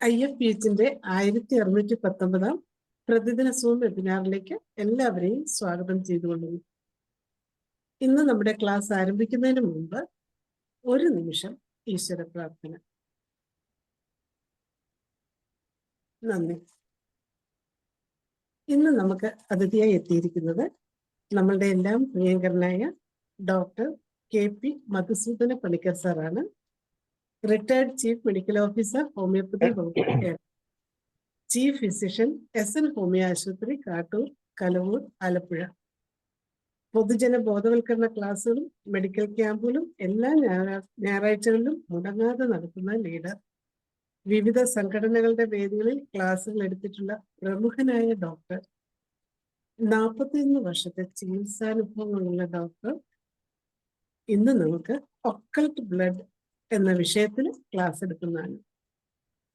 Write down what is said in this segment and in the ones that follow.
IFPHന്റെ 1619 പ്രതിദിന സൂം വെബിനാറിലേക്ക് എല്ലാവരെയും സ്വാഗതം ചെയ്തുകൊള്ളുന്നു. ഇന്ന് നമ്മുടെ ക്ലാസ് ആരംഭിക്കുന്നതിന് മുമ്പ് ഒരു നിമിഷം ഈശ്വര പ്രാർത്ഥന. നന്ദി. ഇന്ന് നമുക്ക് അതിഥിയായി എത്തിയിരിക്കുന്നത് നമ്മളുടെ എല്ലാം പ്രിയങ്കരനായ ഡോക്ടർ KP മധുസൂദന പണിക്കർ സാറാണ്. Retired chief medical officer, homoeopathy വകുപ്പ്, ചീഫ് ഫിസിഷ്യൻ, SN ഹോമിയോ ആശുപത്രി, കാട്ടൂർ, കലവൂർ, ആലപ്പുഴ. പൊതുജന ബോധവൽക്കരണ ക്ലാസുകളും മെഡിക്കൽ ക്യാമ്പുകളും എല്ലാ ഞായറാഴ്ചകളിലും മുടങ്ങാതെ നടത്തുന്ന ലീഡർ. വിവിധ സംഘടനകളുടെ വേദികളിൽ ക്ലാസുകൾ എടുത്തിട്ടുള്ള പ്രമുഖനായ ഡോക്ടർ. 41 വർഷത്തെ ചികിത്സാനുഭവങ്ങളുള്ള ഡോക്ടർ. ഇന്ന് നമുക്ക് ഒക്കൾട്ട് ബ്ലഡ് എന്ന വിഷയത്തിൽ ക്ലാസ് എടുക്കുന്നതാണ്.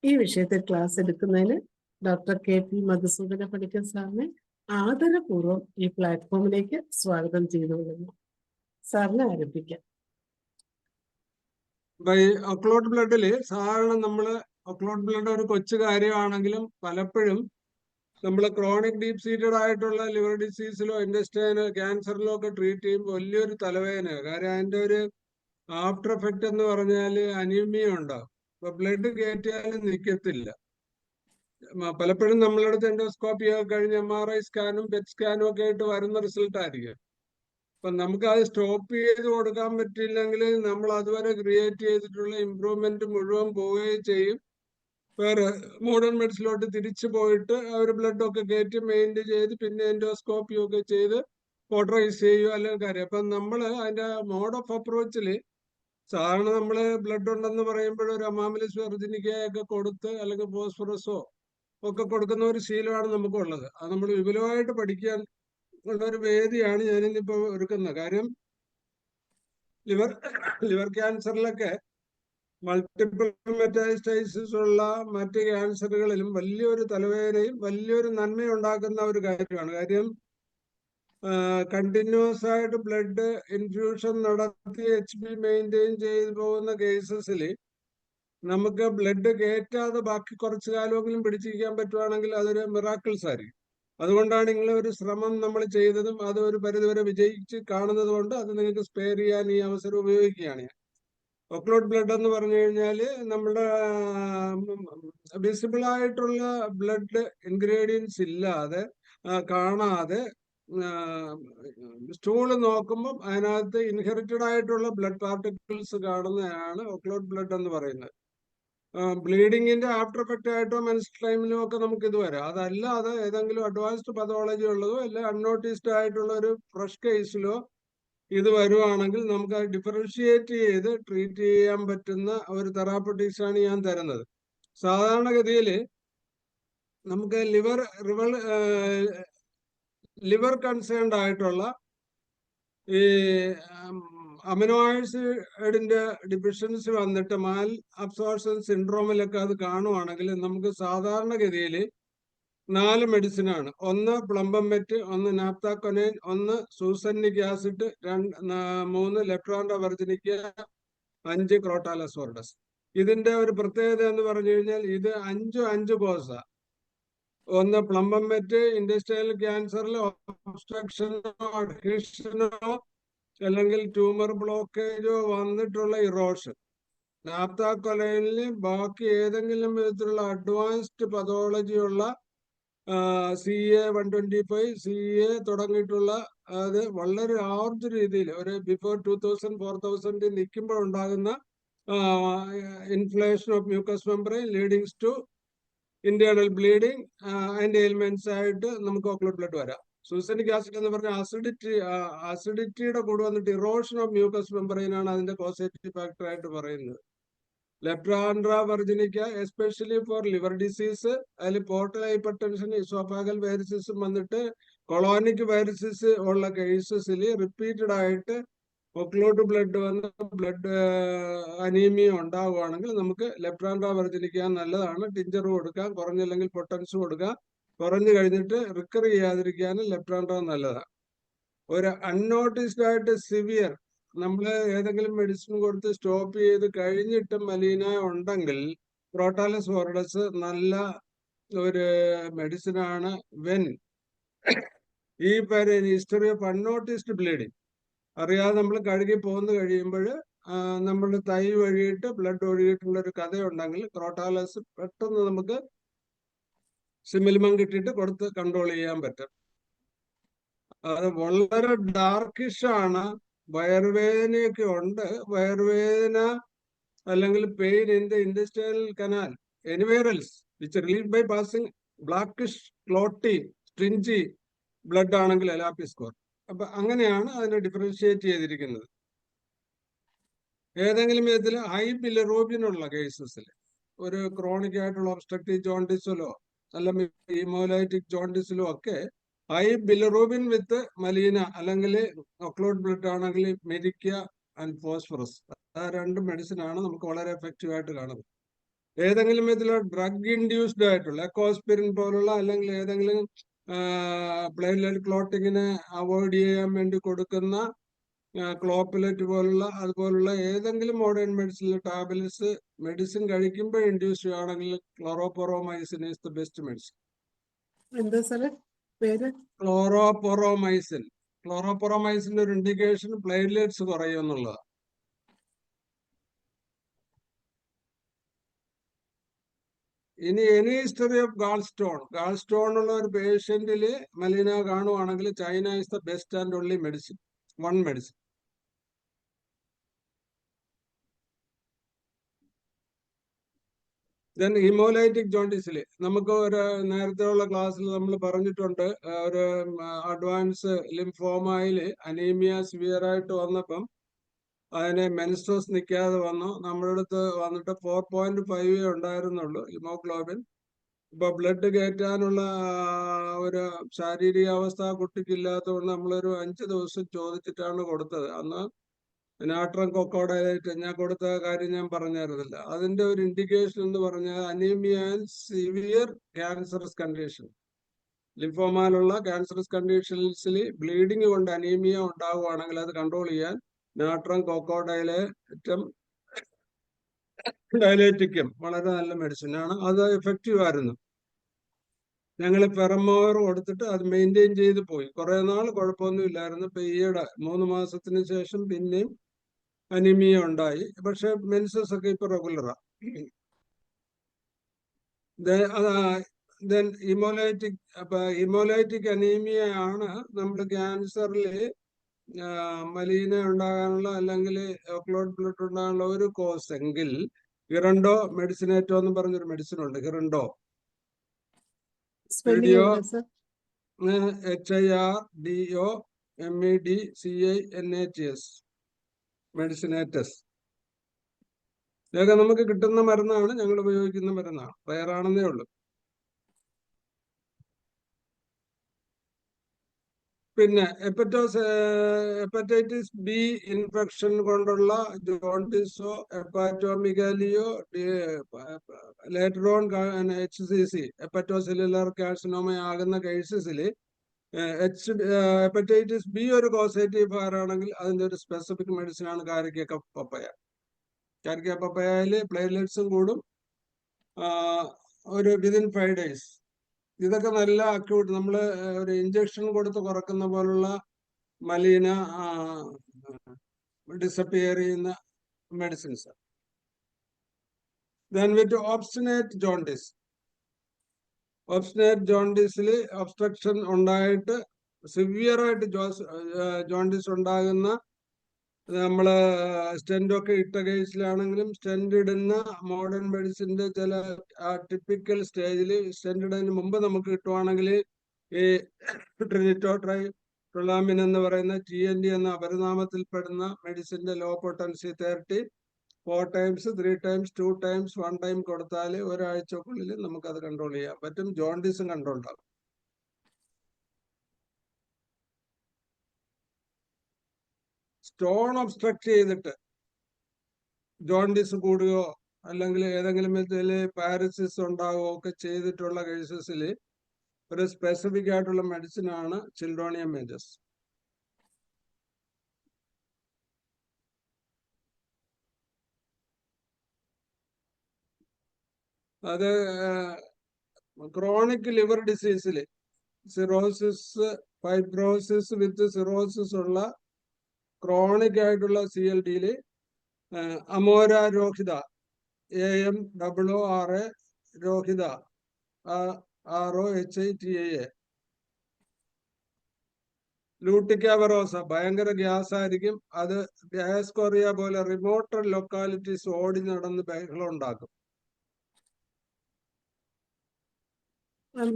ഈ വിഷയത്തിൽ ക്ലാസ് എടുക്കുന്നതിന് ഡോക്ടർ KP മധുസൂദന പണിക്കർ സാറിനെ ആദരപൂർവ്വം ഈ പ്ലാറ്റ്ഫോമിലേക്ക് സ്വാഗതം ചെയ്തുകൊള്ളുന്നു. സാറിന് ആരംഭിക്കാം. ഒക്ലോട്ട് ബ്ലഡില് സാധാരണ ഒക്ലോട്ട് ബ്ലഡ് ഒരു കൊച്ചു കാര്യമാണെങ്കിലും പലപ്പോഴും നമ്മൾ ക്രോണിക് ഡീപ് സീറ്റഡ് ആയിട്ടുള്ള ലിവർ ഡിസീസിലോ ഇൻഡസ്റ്റൈനോ ക്യാൻസറിലോ ഒക്കെ ട്രീറ്റ് ചെയ്യുമ്പോൾ വലിയൊരു തലവേദന. കാര്യം അതിന്റെ ഒരു ആഫ്റ്റർ എഫക്റ്റ് എന്ന് പറഞ്ഞാല് അനീമിയ ഉണ്ടാവും. അപ്പൊ ബ്ലഡ് കയറ്റിയാലും നിൽക്കത്തില്ല. പലപ്പോഴും നമ്മളടുത്ത് എൻഡോസ്കോപ്പി ഒക്കെ കഴിഞ്ഞ് MRI സ്കാനും PET സ്കാനും ഒക്കെ ആയിട്ട് വരുന്ന റിസൾട്ട് ആയിരിക്കും. അപ്പൊ നമുക്ക് അത് സ്റ്റോപ്പ് ചെയ്ത് കൊടുക്കാൻ പറ്റില്ലെങ്കിൽ നമ്മൾ അതുവരെ ക്രിയേറ്റ് ചെയ്തിട്ടുള്ള ഇമ്പ്രൂവ്മെന്റ് മുഴുവൻ പോവുകയും ചെയ്യും. വേറെ മോഡേൺ മെഡിസിനിലോട്ട് തിരിച്ചു പോയിട്ട് അവർ ബ്ലഡ് ഒക്കെ കയറ്റി മെയിൻറ്റെയിൻ ചെയ്ത് പിന്നെ എൻഡോസ്കോപ്പി ഒക്കെ ചെയ്ത് കോട്ടറൈസ് ചെയ്യുക അല്ലെങ്കിൽ കാര്യം. അപ്പൊ നമ്മൾ അതിന്റെ മോഡ് ഓഫ് അപ്രോച്ചിൽ സാധാരണ നമ്മള് ബ്ലഡ് ഉണ്ടെന്ന് പറയുമ്പോൾ ഒരു അമാമിലിസ് വെർജിനിക്കയൊക്കെ കൊടുത്ത് അല്ലെങ്കിൽ ഫോസ്ഫറസോ ഒക്കെ കൊടുക്കുന്ന ഒരു ശീലമാണ് നമുക്കുള്ളത്. അത് നമ്മൾ വിപുലമായിട്ട് പഠിക്കാൻ ഉള്ള ഒരു വേദിയാണ് ഞാനിന്നിപ്പോ ഒരുക്കുന്നത്. കാര്യം ലിവർ ക്യാൻസറിലൊക്കെ മൾട്ടിപ്പിൾ മെറ്റാസ്റ്റൈസിസ് ഉള്ള മറ്റ് ക്യാൻസറുകളിലും വലിയൊരു തലവേദനയും വലിയൊരു നന്മയും ഉണ്ടാക്കുന്ന ഒരു കാര്യമാണ്. കാര്യം കണ്ടിന്യൂസ് ആയിട്ട് ബ്ലഡ് ഇൻഫ്യൂഷൻ നടത്തി HP മെയിൻറ്റെയിൻ ചെയ്തു പോകുന്ന കേസസിൽ നമുക്ക് ബ്ലഡ് കയറ്റാതെ ബാക്കി കുറച്ചു കാലമെങ്കിലും പിടിച്ചിരിക്കാൻ പറ്റുവാണെങ്കിൽ അതൊരു മിറാക്കിൾസ് ആയിരിക്കും. അതുകൊണ്ടാണ് ഇങ്ങനെ ഒരു ശ്രമം നമ്മൾ ചെയ്തതും അത് ഒരു പരിധിവരെ വിജയിച്ച് കാണുന്നത് കൊണ്ട് അത് നിങ്ങൾക്ക് സ്പെയർ ചെയ്യാൻ ഈ അവസരം ഉപയോഗിക്കുകയാണ് ഞാൻ. ഒക്ലോട്ട് ബ്ലഡ് എന്ന് പറഞ്ഞു കഴിഞ്ഞാൽ നമ്മുടെ വിസിബിൾ ആയിട്ടുള്ള ബ്ലഡ് ഇൻഗ്രീഡിയൻസ് ഇല്ലാതെ കാണാതെ സ്റ്റൂള് നോക്കുമ്പോൾ അതിനകത്ത് ഇൻഹെറിറ്റഡ് ആയിട്ടുള്ള ബ്ലഡ് പാർട്ടിക്കിൾസ് കാണുന്നതാണ് ഒക്ലോട്ട് ബ്ലഡ് എന്ന് പറയുന്നത്. ബ്ലീഡിങ്ങിന്റെ ആഫ്റ്റർ എഫക്റ്റ് ആയിട്ടോ മെൻസ്ട്രൽ ടൈമിലോ ഒക്കെ നമുക്ക് ഇത് വരാം. അതല്ലാതെ ഏതെങ്കിലും അഡ്വാൻസ്ഡ് പതോളജി ഉള്ളതോ അല്ലെ അൺനോട്ടീസ്ഡ് ആയിട്ടുള്ള ഒരു ഫ്രഷ് കേസിലോ ഇത് വരുവാണെങ്കിൽ നമുക്ക് അത് ഡിഫറൻഷിയേറ്റ് ചെയ്ത് ട്രീറ്റ് ചെയ്യാൻ പറ്റുന്ന ഒരു തെറാപ്പറ്റിക്സ് ആണ് ഞാൻ തരുന്നത്. സാധാരണഗതിയിൽ നമുക്ക് ലിവർ കൺസേൺഡ് ആയിട്ടുള്ള ഈ അമിനോ ആസിഡിന്റെ ഡിഫിഷ്യൻസി വന്നിട്ട് മാൽ അബ്സോർപ്ഷൻ സിൻഡ്രോമിലൊക്കെ അത് കാണുവാണെങ്കിൽ നമുക്ക് സാധാരണഗതിയിൽ 4 മെഡിസിനാണ്. ഒന്ന് പ്ലംബമെറ്റ്, ഒന്ന് നാപ്താകൊനൈൻ, ഒന്ന് സൂസന്നിക് ആസിഡ്, 3 ലെപ്റ്റാൻഡ്ര വെർജിനിക്ക, 5 ക്രോട്ടാലസോർഡസ്. ഇതിന്റെ ഒരു പ്രത്യേകത എന്ന് പറഞ്ഞു കഴിഞ്ഞാൽ ഇത് 5 കോഴ്സാ. ഒന്ന് പ്ലംബമെറ്റ് ഇൻഡസ്ട്രിയൽ ക്യാൻസറിൽ ഒബ്സ്ട്രക്ഷനോ അഡ്ഹീഷനോ അല്ലെങ്കിൽ ട്യൂമർ ബ്ലോക്കേജോ വന്നിട്ടുള്ള ഇറോഷൻ. നാപ്താകൊനൈനിൽ ബാക്കി ഏതെങ്കിലും വിധത്തിലുള്ള അഡ്വാൻസ്ഡ് പതോളജി ഉള്ള CA 125, CA തുടങ്ങിയിട്ടുള്ള അത് വളരെ ലാർജ് രീതിയിൽ ഒരു ബിഫോർ 2000 4000 നിൽക്കുമ്പോഴുണ്ടാകുന്ന inflation of mucus membrane leadings to internal bleeding അതിന്റെ എലിമെന്റ്സ് ആയിട്ട് നമുക്ക് ഒക്ലോട്ട് ബ്ലഡ് വരാം. സൂസനിക് ആസിഡ് എന്ന് പറഞ്ഞ ആസിഡിറ്റിയുടെ കൂടെ വന്നിട്ട് ഇറോഷൻ ഓഫ് മ്യൂക്കസ് മെംബ്രെയിൻ ആണ് അതിന്റെ കോസേറ്റീവ് ഫാക്ടർ ആയിട്ട് പറയുന്നത്. ലെപ്റ്റാൻഡ്ര വെർജിനിക്ക എസ്പെഷ്യലി ഫോർ ലിവർ ഡിസീസ്, അതിൽ പോർട്ടൽ ഹൈപ്പർടെൻഷൻ, ഇസോഫാഗൽ വൈറസിസും വന്നിട്ട് കൊളോണിക് വൈറസിസ് ഉള്ള കേസസിൽ റിപ്പീറ്റഡ് ആയിട്ട് ഒക്ലോട്ട് ബ്ലഡ് വന്ന് ബ്ലഡ് അനീമിയ ഉണ്ടാവുകയാണെങ്കിൽ നമുക്ക് ലെപ്റ്റാൻഡ്ര വെർജിനിക്ക നല്ലതാണ്. ടിഞ്ചർ കൊടുക്കാം, കുറഞ്ഞില്ലെങ്കിൽ പൊട്ടൻസ് കൊടുക്കാം. കുറഞ്ഞു കഴിഞ്ഞിട്ട് റിക്കർ ചെയ്യാതിരിക്കാനും ലെപ്റ്റാൻഡ്ര നല്ലതാണ്. ഒരു അൺനോട്ടീസ്ഡ് ആയിട്ട് സിവിയർ നമ്മൾ ഏതെങ്കിലും മെഡിസിൻ കൊടുത്ത് സ്റ്റോപ്പ് ചെയ്ത് കഴിഞ്ഞിട്ട് മലീന ഉണ്ടെങ്കിൽ ക്രോട്ടാലസ് ഫോർഡസ് നല്ല ഒരു മെഡിസിൻ ആണ്. വെൻ ഈ ഹിസ്റ്ററി ഓഫ് അൺനോട്ടീസ്ഡ് ബ്ലീഡിങ് അറിയാതെ നമ്മൾ കഴുകി പോന്നു കഴിയുമ്പോൾ നമ്മുടെ തൈ വഴിയിട്ട് ബ്ലഡ് ഒഴുകിയിട്ടുള്ള ഒരു കഥയുണ്ടെങ്കിൽ ക്രോട്ടാലസ് പെട്ടെന്ന് നമുക്ക് സിമിലിമം കിട്ടിയിട്ട് കൊടുത്ത് കൺട്രോൾ ചെയ്യാൻ പറ്റും. അത് വളരെ ഡാർക്കിഷ് ആണ്. വയറുവേദനയൊക്കെ ഉണ്ട്. വയറുവേദന അല്ലെങ്കിൽ pain in the industrial canal anywhere else which relieve by passing blackish clotty stringy blood ആണെങ്കിൽ എലാപ്പി സ്കോർ. അപ്പൊ അങ്ങനെയാണ് അതിനെ ഡിഫറൻഷിയേറ്റ് ചെയ്തിരിക്കുന്നത്. ഏതെങ്കിലും വിധത്തിൽ ഹൈ ബിലിറൂബിൻ ഉള്ള കേസസിൽ ഒരു ക്രോണിക് ആയിട്ടുള്ള ഒബ്സ്ട്രക്റ്റീവ് ജോണ്ടിസിലോ അല്ലെങ്കിൽ ഹീമോലൈറ്റിക് ജോണ്ടിസിലോ ഒക്കെ ഹൈ ബിലിറൂബിൻ വിത്ത് മലീന അല്ലെങ്കിൽ ഒക്ലോട്ട് ബ്ലഡ് ആണെങ്കിൽ മെരിക്ക ആൻഡ് ഫോസ്ഫറസ്, ആ രണ്ട് മെഡിസിൻ ആണ് നമുക്ക് വളരെ എഫക്റ്റീവ് ആയിട്ട് കാണുന്നത്. ഏതെങ്കിലും വിധത്തിലുള്ള ഡ്രഗ് ഇൻഡ്യൂസ്ഡ് ആയിട്ടുള്ള എക്കോസ്പിരിൻ പോലുള്ള അല്ലെങ്കിൽ ഏതെങ്കിലും പ്ലേറ്റ്ലെറ്റ് ക്ലോട്ടിങ്ങിനെ അവോയ്ഡ് ചെയ്യാൻ വേണ്ടി കൊടുക്കുന്ന ക്ലോപ്പിലെറ്റ് പോലുള്ള അതുപോലുള്ള ഏതെങ്കിലും മോഡേൺ മെഡിസിനിലെ ടാബ്ലറ്റ്സ് മെഡിസിൻ കഴിക്കുമ്പോൾ ഇൻഡ്യൂസ് ചെയ്യുകയാണെങ്കിൽ ക്ലോറോപൊറോമൈസിൻ ഈസ് ദ ബെസ്റ്റ് മെഡിസിൻ. എന്താ സാറേ പേര്? ക്ലോറോപൊറോമൈസിൻ. ക്ലോറോപൊറോമൈസിന്റെ ഒരു ഇൻഡിക്കേഷൻ പ്ലേറ്റ്ലെറ്റ്സ് കുറയും എന്നുള്ളതാണ്. ഇനി any history of gall stone ഉള്ള ഒരു പേഷ്യന്റില് മലീന കാണുവാണെങ്കിൽ China is the best and only medicine, one medicine. Then haemolytic ജോണ്ടിസിൽ നമുക്ക് ഒരു നേരത്തെ ഉള്ള ക്ലാസ്സിൽ നമ്മൾ പറഞ്ഞിട്ടുണ്ട്, ഒരു അഡ്വാൻസ് ലിംഫോമയിൽ അനീമിയ സിവിയർ ആയിട്ട് വന്നപ്പം അതിനെ മെൻസ്ട്രസ് നിൽക്കാതെ വന്നു. നമ്മുടെ അടുത്ത് വന്നിട്ട് 4.5 ഉണ്ടായിരുന്നുള്ളൂ ഹിമോഗ്ലോബിൻ. ഇപ്പൊ ബ്ലഡ് കയറ്റാനുള്ള ഒരു ശാരീരികാവസ്ഥ കുട്ടിക്കില്ലാത്തതുകൊണ്ട് നമ്മളൊരു 5 ദിവസം ചോദിച്ചിട്ടാണ് കൊടുത്തത്. അന്ന് നാട്രം കൊക്കോഡൈലേറ്റ് ഞാൻ കൊടുത്ത കാര്യം ഞാൻ പറഞ്ഞായിരുന്നില്ല. അതിന്റെ ഒരു ഇൻഡിക്കേഷൻ എന്ന് പറഞ്ഞാൽ anaemia and severe cancerous condition, ലിംഫോമാലുള്ള ക്യാൻസറസ് കണ്ടീഷൻസിൽ ബ്ലീഡിങ് കൊണ്ട് അനീമിയ ഉണ്ടാവുകയാണെങ്കിൽ അത് കൺട്രോൾ ചെയ്യാൻ നാട്രം കൊക്കോഡൈലേറ്റം ഡയലേറ്റിക്കം വളരെ നല്ല മെഡിസിൻ ആണ്. അത് എഫക്റ്റീവ് ആയിരുന്നു. ഞങ്ങൾ പെറമോർ കൊടുത്തിട്ട് അത് മെയിൻറ്റെയിൻ ചെയ്ത് പോയി. കുറെ നാൾ കുഴപ്പമൊന്നും ഇല്ലായിരുന്നു. ഇപ്പൊ ഈയിടെ 3 മാസത്തിന് ശേഷം പിന്നെയും അനിമിയ ഉണ്ടായി. പക്ഷെ മെൻസസ് ഒക്കെ ഇപ്പൊ റെഗുലറാ. ദെൻ ഹിമോലൈറ്റിക്, അപ്പൊ ഹിമോലൈറ്റിക് അനീമിയ ആണ് നമ്മുടെ ക്യാൻസറിൽ മലീന ഉണ്ടാകാനുള്ള അല്ലെങ്കിൽ ഒക്ലോട്ട് ബ്ലഡ് ഉണ്ടാകാനുള്ള ഒരു കോസ് എങ്കിൽ ഹിറണ്ടോ മെഡിസിനേറ്റോ എന്ന് പറഞ്ഞൊരു മെഡിസിൻ ഉണ്ട്. ഹിറണ്ടോ വീഡിയോ HIRDOMEDCINATS മെഡിസിനേറ്റസ്. ഇതൊക്കെ നമുക്ക് കിട്ടുന്ന മരുന്നാണ്, ഞങ്ങൾ ഉപയോഗിക്കുന്ന മരുന്നാണ്. റയറാണെന്നേ ഉള്ളൂ. പിന്നെ ഹെപ്പറ്റൈറ്റിസ് ബി ഇൻഫെക്ഷൻ കൊണ്ടുള്ള ജോണ്ടിസോ ഹെപ്പാറ്റോമിഗാലിയോ later on HCC hepatocellular carcinoma ആകുന്ന കേസസിൽ ഹെപ്പറ്റൈറ്റിസ് ബി ഒരു കോസേറ്റീവ് ആണെങ്കിൽ അതിന്റെ ഒരു സ്പെസിഫിക് മെഡിസിൻ ആണ് കാരിക്ക പപ്പയ. കാരിക്ക പപ്പയയിൽ പ്ലേറ്റ്ലെറ്റ്സും കൂടും ഒരു വിതിൻ 5 days. ഇതൊക്കെ നല്ല അക്യൂട്ട്, നമ്മൾ ഒരു ഇഞ്ചക്ഷൻ കൊടുത്ത് കുറക്കുന്ന പോലുള്ള മലീന ഡിസപ്പിയർ ചെയ്യുന്ന medicines. Then with obstinate jaundice. Obstinate ജോണ്ടിസിൽ ഒബ്സ്ട്രക്ഷൻ ഉണ്ടായിട്ട് സിവിയർ ആയിട്ട് ജോണ്ടിസ് ഉണ്ടാകുന്ന, നമ്മള് സ്റ്റെന്റ് ഒക്കെ ഇട്ട കേസിലാണെങ്കിലും സ്റ്റെന്റ് ഇടുന്ന മോഡേൺ മെഡിസിന്റെ ചില ടിപ്പിക്കൽ സ്റ്റേജിൽ സ്റ്റെന്റ് ഇടുന്നതിന് മുമ്പ് നമുക്ക് കിട്ടുവാണെങ്കിൽ ഈ ട്രിനിറ്റോട്രൈപ്രൊലാമിൻ എന്ന് പറയുന്ന TNT എന്ന അപരനാമത്തിൽപ്പെടുന്ന മെഡിസിന്റെ law potency 30 4 times 3 times 2 times 1 time കൊടുത്താൽ ഒരാഴ്ചക്കുള്ളിൽ നമുക്കത് കൺട്രോൾ ചെയ്യാൻ പറ്റും. ജോണ്ടിസും കൺട്രോൾ ആകും. സ്റ്റോൺ ഒബ്സ്ട്രക്ട് ചെയ്തിട്ട് ജോണ്ടിസ് കൂടുകയോ അല്ലെങ്കിൽ ഏതെങ്കിലും വിധത്തിൽ പാരസിസ് ഉണ്ടാവുകയോ ഒക്കെ ചെയ്തിട്ടുള്ള കേസസിൽ ഒരു സ്പെസിഫിക് ആയിട്ടുള്ള മെഡിസിൻ ആണ് ചിൽഡോണിയം മേജസ്. അത് ക്രോണിക് ലിവർ ഡിസീസിൽ സിറോസിസ്, ഫൈബ്രോസിസ് വിത്ത് സിറോസിസ് ഉള്ള ക്രോണിക് ആയിട്ടുള്ള CLD അമോര രോഹിത, AMOORA രോഹിത, ROHITA. ലൂട്ടിക്കാവറോസ ഭയങ്കര ഗ്യാസ് ആയിരിക്കും. അത് ഡയസ്കോറിയ പോലെ റിമോട്ട് ലൊക്കാലിറ്റീസ് ഓടി നടന്ന് ബഹളം ഉണ്ടാക്കും.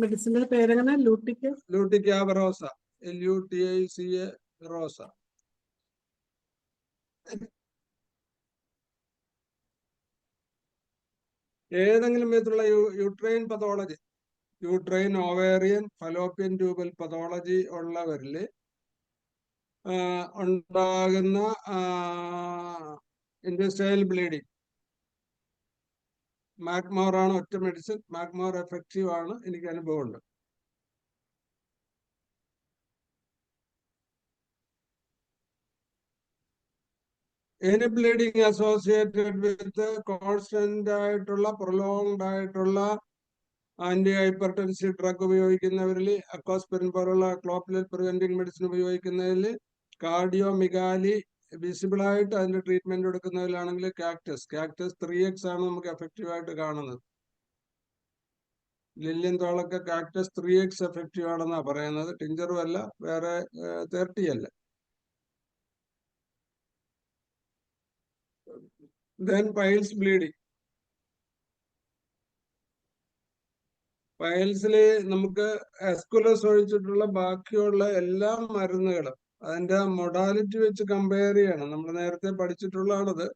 മെഡിസിന്റെ പേരെങ്ങനെ? ലൂട്ടിക്കാവറോസ, LUTICA റോസ. ഏതെങ്കിലും വിധത്തിലുള്ള uterine pathology, uterine, ovarian, fallopian tubal pathology ഉള്ളവരിൽ ഉണ്ടാകുന്ന ഇൻഡസ്ട്രിയൽ ബ്ലീഡിങ്, മാക്മോർ ആണ് ഒറ്റ മെഡിസിൻ. മാക്മോർ എഫക്റ്റീവ് ആണ്, എനിക്ക് അനുഭവമുണ്ട്. Any bleeding associated with constant ആയിട്ടുള്ള പ്രൊലോങ്ഡ് ആയിട്ടുള്ള ആന്റി ഹൈപ്പർടെൻസീവ് ഡ്രഗ് ഉപയോഗിക്കുന്നവരിൽ, അക്കോസ്പിരിൻ പോലുള്ള ക്ലോപ്പുലർ പ്രിവെന്റിംഗ് മെഡിസിൻ ഉപയോഗിക്കുന്നതിൽ, കാർഡിയോമിഗാലി വിസിബിൾ ആയിട്ട് അതിന്റെ ട്രീറ്റ്മെന്റ് എടുക്കുന്നതിലാണെങ്കിൽ കാക്ടസ് 3X ആണ് നമുക്ക് എഫക്റ്റീവ് ആയിട്ട് കാണുന്നത്. ലില്യന്തോളൊക്കെ കാക്ടസ് 3X എഫക്റ്റീവ് ആണെന്നാണ് പറയുന്നത്. ടിഞ്ചറും അല്ല, വേറെ 30 അല്ല. Then piles bleeding. പൈൽസില് നമുക്ക് എസ്കുലസ് ഒഴിച്ചിട്ടുള്ള ബാക്കിയുള്ള എല്ലാ മരുന്നുകളും അതിന്റെ മൊഡാലിറ്റി വെച്ച് കമ്പയർ ചെയ്യണം. നമ്മൾ നേരത്തെ പഠിച്ചിട്ടുള്ളതാണത്.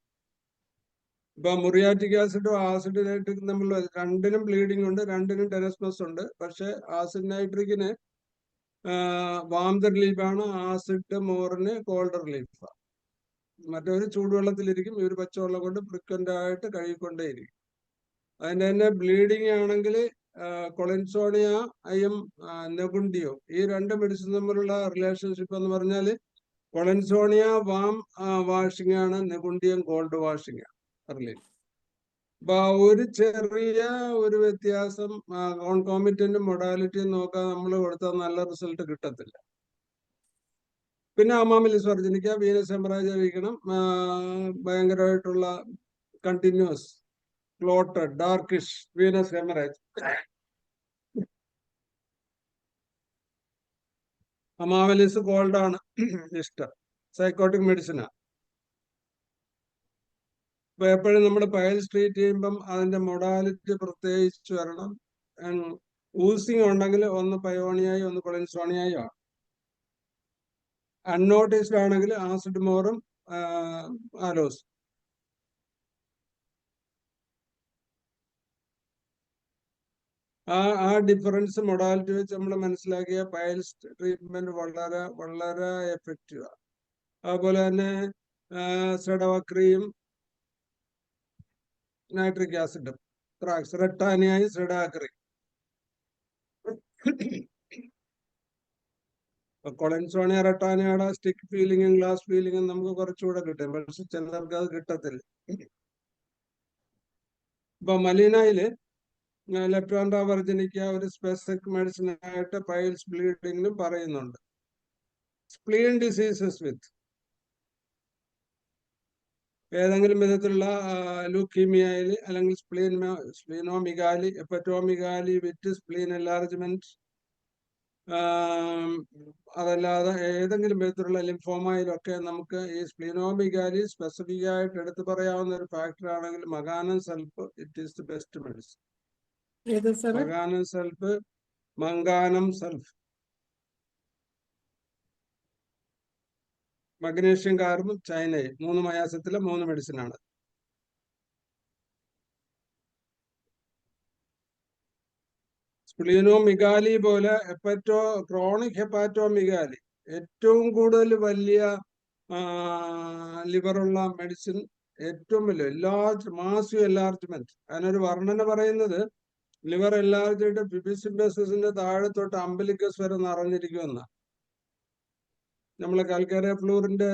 ഇപ്പൊ മുറിയാറ്റിക് ആസിഡും ആസിഡ് നൈട്രിക്കും തമ്മിൽ രണ്ടിനും ബ്ലീഡിംഗ് ഉണ്ട്, രണ്ടിനും ടെനസ്മസ് ഉണ്ട്. പക്ഷെ ആസിഡ് നൈട്രിക്കിന് വാം റിലീഫാണ്, ആസിഡ് മോറിന് കോൾഡ് റിലീഫാണ്. മറ്റൊരു ചൂടുവെള്ളത്തിലിരിക്കും, ഇവർ പച്ചവെള്ളം കൊണ്ട് ഫ്രീക്വന്റ് ആയിട്ട് കഴുകിക്കൊണ്ടേയിരിക്കും. അതിന്റെ തന്നെ ബ്ലീഡിങ് ആണെങ്കിൽ കൊളിൻസോണിയ നെഗുണ്ടിയോ, ഈ രണ്ട് മെഡിസിൻ തമ്മിലുള്ള റിലേഷൻഷിപ്പ് എന്ന് പറഞ്ഞാൽ കൊളിൻസോണിയ വാം വാഷിംഗ് ആണ്, നെഗുണ്ടിയം കോൾഡ് വാഷിംഗ് ആണ് റിലീഫ്. അപ്പൊ ഒരു ചെറിയ ഒരു വ്യത്യാസം കോൺകോമിറ്റന്റ് മൊഡാലിറ്റി നോക്കാൻ നമ്മൾ കൊടുത്താൽ നല്ല റിസൾട്ട് കിട്ടത്തില്ല. പിന്നെ അമാമിലിസ് വർജിനിക്ക, വീനസ് ഹെമറാജ് അറിയിക്കണം. ഭയങ്കരമായിട്ടുള്ള കണ്ടിന്യൂസ് ക്ലോട്ടഡ് ഡാർക്കിഷ് വീനസ് ഹെമറാജ്. അമാവലിസ് കോൾഡ് ആണ് ഇഷ്ടം, സൈക്കോട്ടിക് മെഡിസിനാ. അപ്പൊ എപ്പോഴും നമ്മൾ പൈൽസ് ട്രീറ്റ് ചെയ്യുമ്പം അതിന്റെ മൊഡാലിറ്റി പ്രത്യേകിച്ച് വരണം. ഊസിങ് ഉണ്ടെങ്കിൽ ഒന്ന് പയോണിയായി ഒന്ന് കൊളിൻസോണിയായി ആണ്. അൺനോട്ടീസ്ഡ് ആണെങ്കിൽ ആസിഡ് മോറും ആലോസ്. ആ ഡിഫറൻസ് മൊഡാലിറ്റി വെച്ച് നമ്മൾ മനസ്സിലാക്കിയ പൈൽസ് ട്രീറ്റ്മെന്റ് വളരെ വളരെ എഫക്റ്റീവ് ആണ്. അതുപോലെ തന്നെ സെഡവക്രിയും നൈട്രിക് ആസിഡും, റെട്ടാനിയായി സെഡാക്രി. കൊളൻസോണിയ റെട്ടാനിയുടെ സ്റ്റിക്ക് ഫീലിങ്ങും ഗ്ലാസ് ഫീലിങ്ങും നമുക്ക് കുറച്ചുകൂടെ കിട്ടും, പക്ഷെ ചിലർക്ക് അത് കിട്ടത്തില്ല. ഇപ്പൊ മലീനയില് ലെപ്റ്റോൻഡ്ര വെർജിനിക്ക ഒരു സ്പെസിഫിക് മെഡിസിൻ ആയിട്ട് പൈൽസ് ബ്ലീഡിങ്ങിനും പറയുന്നുണ്ട്. സ്പ്ലീൻ ഡിസീസസ് വിത്ത് ഏതെങ്കിലും വിധത്തിലുള്ള ലൂക്കീമിയയിൽ അല്ലെങ്കിൽ സ്പ്ലീനോമിഗാലി, എപ്പറ്റോമിഗാലി വിത്ത് സ്പ്ലീൻ എൻലാർജ്മെന്റ്, അതല്ലാതെ ഏതെങ്കിലും വിധത്തിലുള്ള ലിംഫോമയിലൊക്കെ നമുക്ക് ഈ സ്പ്ലീനോമിഗാലി സ്പെസിഫിക് ആയിട്ട് എടുത്തു പറയാവുന്ന ഒരു ഫാക്ടർ ആണെങ്കിൽ manganum sulph it is the best medicine. Manganum sulph, manganum sulph, magnesium കാർബും ചൈനയും, 3 മയാസത്തിലെ 3 മെഡിസിൻ ആണ്. സ്പ്ലീനോമിഗാലി പോലെ ക്രോണിക് ഹെപ്പാറ്റോമിഗാലി ഏറ്റവും കൂടുതൽ വലിയ ലിവറുള്ള മെഡിസിൻ, ഏറ്റവും വലിയ മാസിവ് എൻലാർജ്മെന്റ്. അതിനൊരു വർണ്ണന പറയുന്നത് ലിവർ എൻലാർജ്ഡ് ഫിബിസിംബസിന്റെ താഴെ തൊട്ട് അംബലിക്കസ് വരെ നിറഞ്ഞിരിക്കുമെന്ന. നമ്മള് കാൽക്കേറിയ ഫ്ലൂറിന്റെ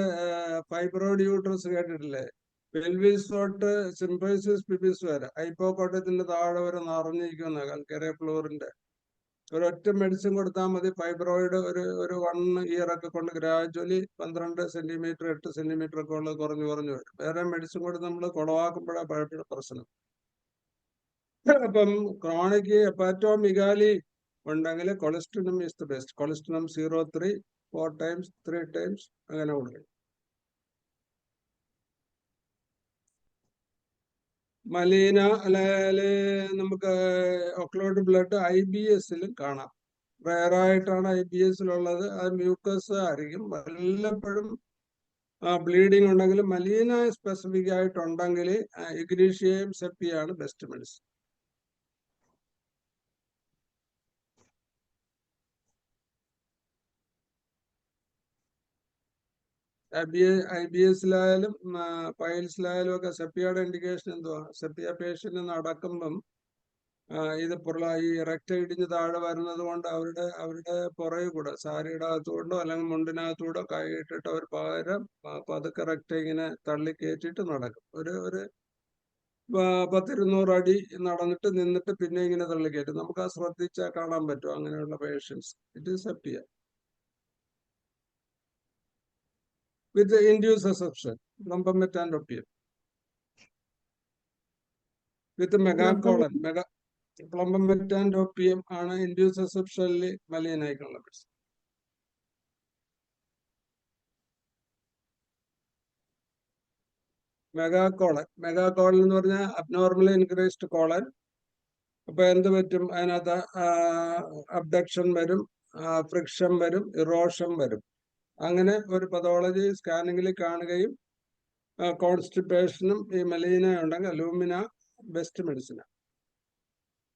ഫൈബ്രോയിഡ് യൂട്രസ് കേട്ടിട്ടില്ലേ? പെൽവിസ് തൊട്ട് സിംപ്രൈസിസ് പിബിസ് വരെ ഹൈപ്പോക്കോട്ടത്തിന്റെ താഴെ വരെ നിറഞ്ഞിരിക്കുന്ന കൽക്കര ഫ്ലോറിന്റെ ഒരൊറ്റ മെഡിസിൻ കൊടുത്താൽ മതി. ഫൈബ്രോയിഡ് ഒരു 1 ഇയർ ഒക്കെ കൊണ്ട് ഗ്രാജുവലി 12 സെന്റിമീറ്റർ 8 സെന്റിമീറ്റർ ഒക്കെ ഉള്ളത് കുറഞ്ഞു വരും. വേറെ മെഡിസിൻ കൊടുത്ത് നമ്മൾ കുളവാക്കുമ്പോഴാണ് പഴയ പ്രശ്നം. അപ്പം ക്രോണിക് ഹെപ്പാറ്റോമിഗാലി ഉണ്ടെങ്കിൽ കൊളസ്ട്രിനം is the best. കൊളസ്ട്രിനം 0.3 4 times 3 times അങ്ങനെ കൊടുക്കും. മലീന അല്ലെങ്കിൽ നമുക്ക് ഒക്ലോട്ട് ബ്ലഡ് IBS-ലും കാണാം. റയറായിട്ടാണ് IBS-ലുള്ളത്. അത് മ്യൂക്കസ് ആയിരിക്കും. വല്ലപ്പോഴും ബ്ലീഡിങ് ഉണ്ടെങ്കിൽ മലീന സ്പെസിഫിക് ആയിട്ടുണ്ടെങ്കിൽ ഇഗ്നീഷ്യയും സെപ്പിയാണ് ബെസ്റ്റ് മെഡിസിൻ. IBS-ലായാലും പൈൽസിലായാലും ഒക്കെ സെപ്പിയയുടെ ഇൻഡിക്കേഷൻ എന്തുവാ? സെപ്പിയ പേഷ്യന്റ് നടക്കുമ്പം ഇത് ഈ റെക്റ്റ ഇടിഞ്ഞ് താഴെ വരുന്നത് കൊണ്ട് അവരുടെ പുറകെ കൂടെ സാരിയുടെ അകത്തുകൊണ്ടോ അല്ലെങ്കിൽ മുണ്ടിനകത്തൂടെ കൈയിട്ടിട്ട് അവർ പകരം പതുക്കെ റെക്റ്റ ഇങ്ങനെ തള്ളി കയറ്റിയിട്ട് നടക്കും. ഒരു 10-200 അടി നടന്നിട്ട് നിന്നിട്ട് പിന്നെ ഇങ്ങനെ തള്ളി കയറ്റും. നമുക്ക് അത് ശ്രദ്ധിച്ചാൽ കാണാൻ പറ്റും അങ്ങനെയുള്ള patients. It is sepia with induced assumption, lumpectomy with megacolon. Lumpectomy ആണ് induced assumptionൽ മലീനായിട്ടുള്ള മെഡിസിൻ. മെഗാകോളൻ എന്ന് പറഞ്ഞാൽ അബ്നോർമലി ഇൻക്രീസ്ഡ് കോളൻ. അപ്പൊ എന്ത് പറ്റും? അതിനകത്ത് അബ്ഡക്ഷൻ വരും, ഫ്രിക്ഷൻ വരും, ഇറോഷൻ വരും. അങ്ങനെ ഒരു പതോളജി സ്കാനിങ്ങിൽ കാണുകയും കോൺസ്റ്റിപ്പേഷനും ഈ മലീന ഉണ്ടെങ്കിൽ അലൂമിന ബെസ്റ്റ് മെഡിസിനാണ്.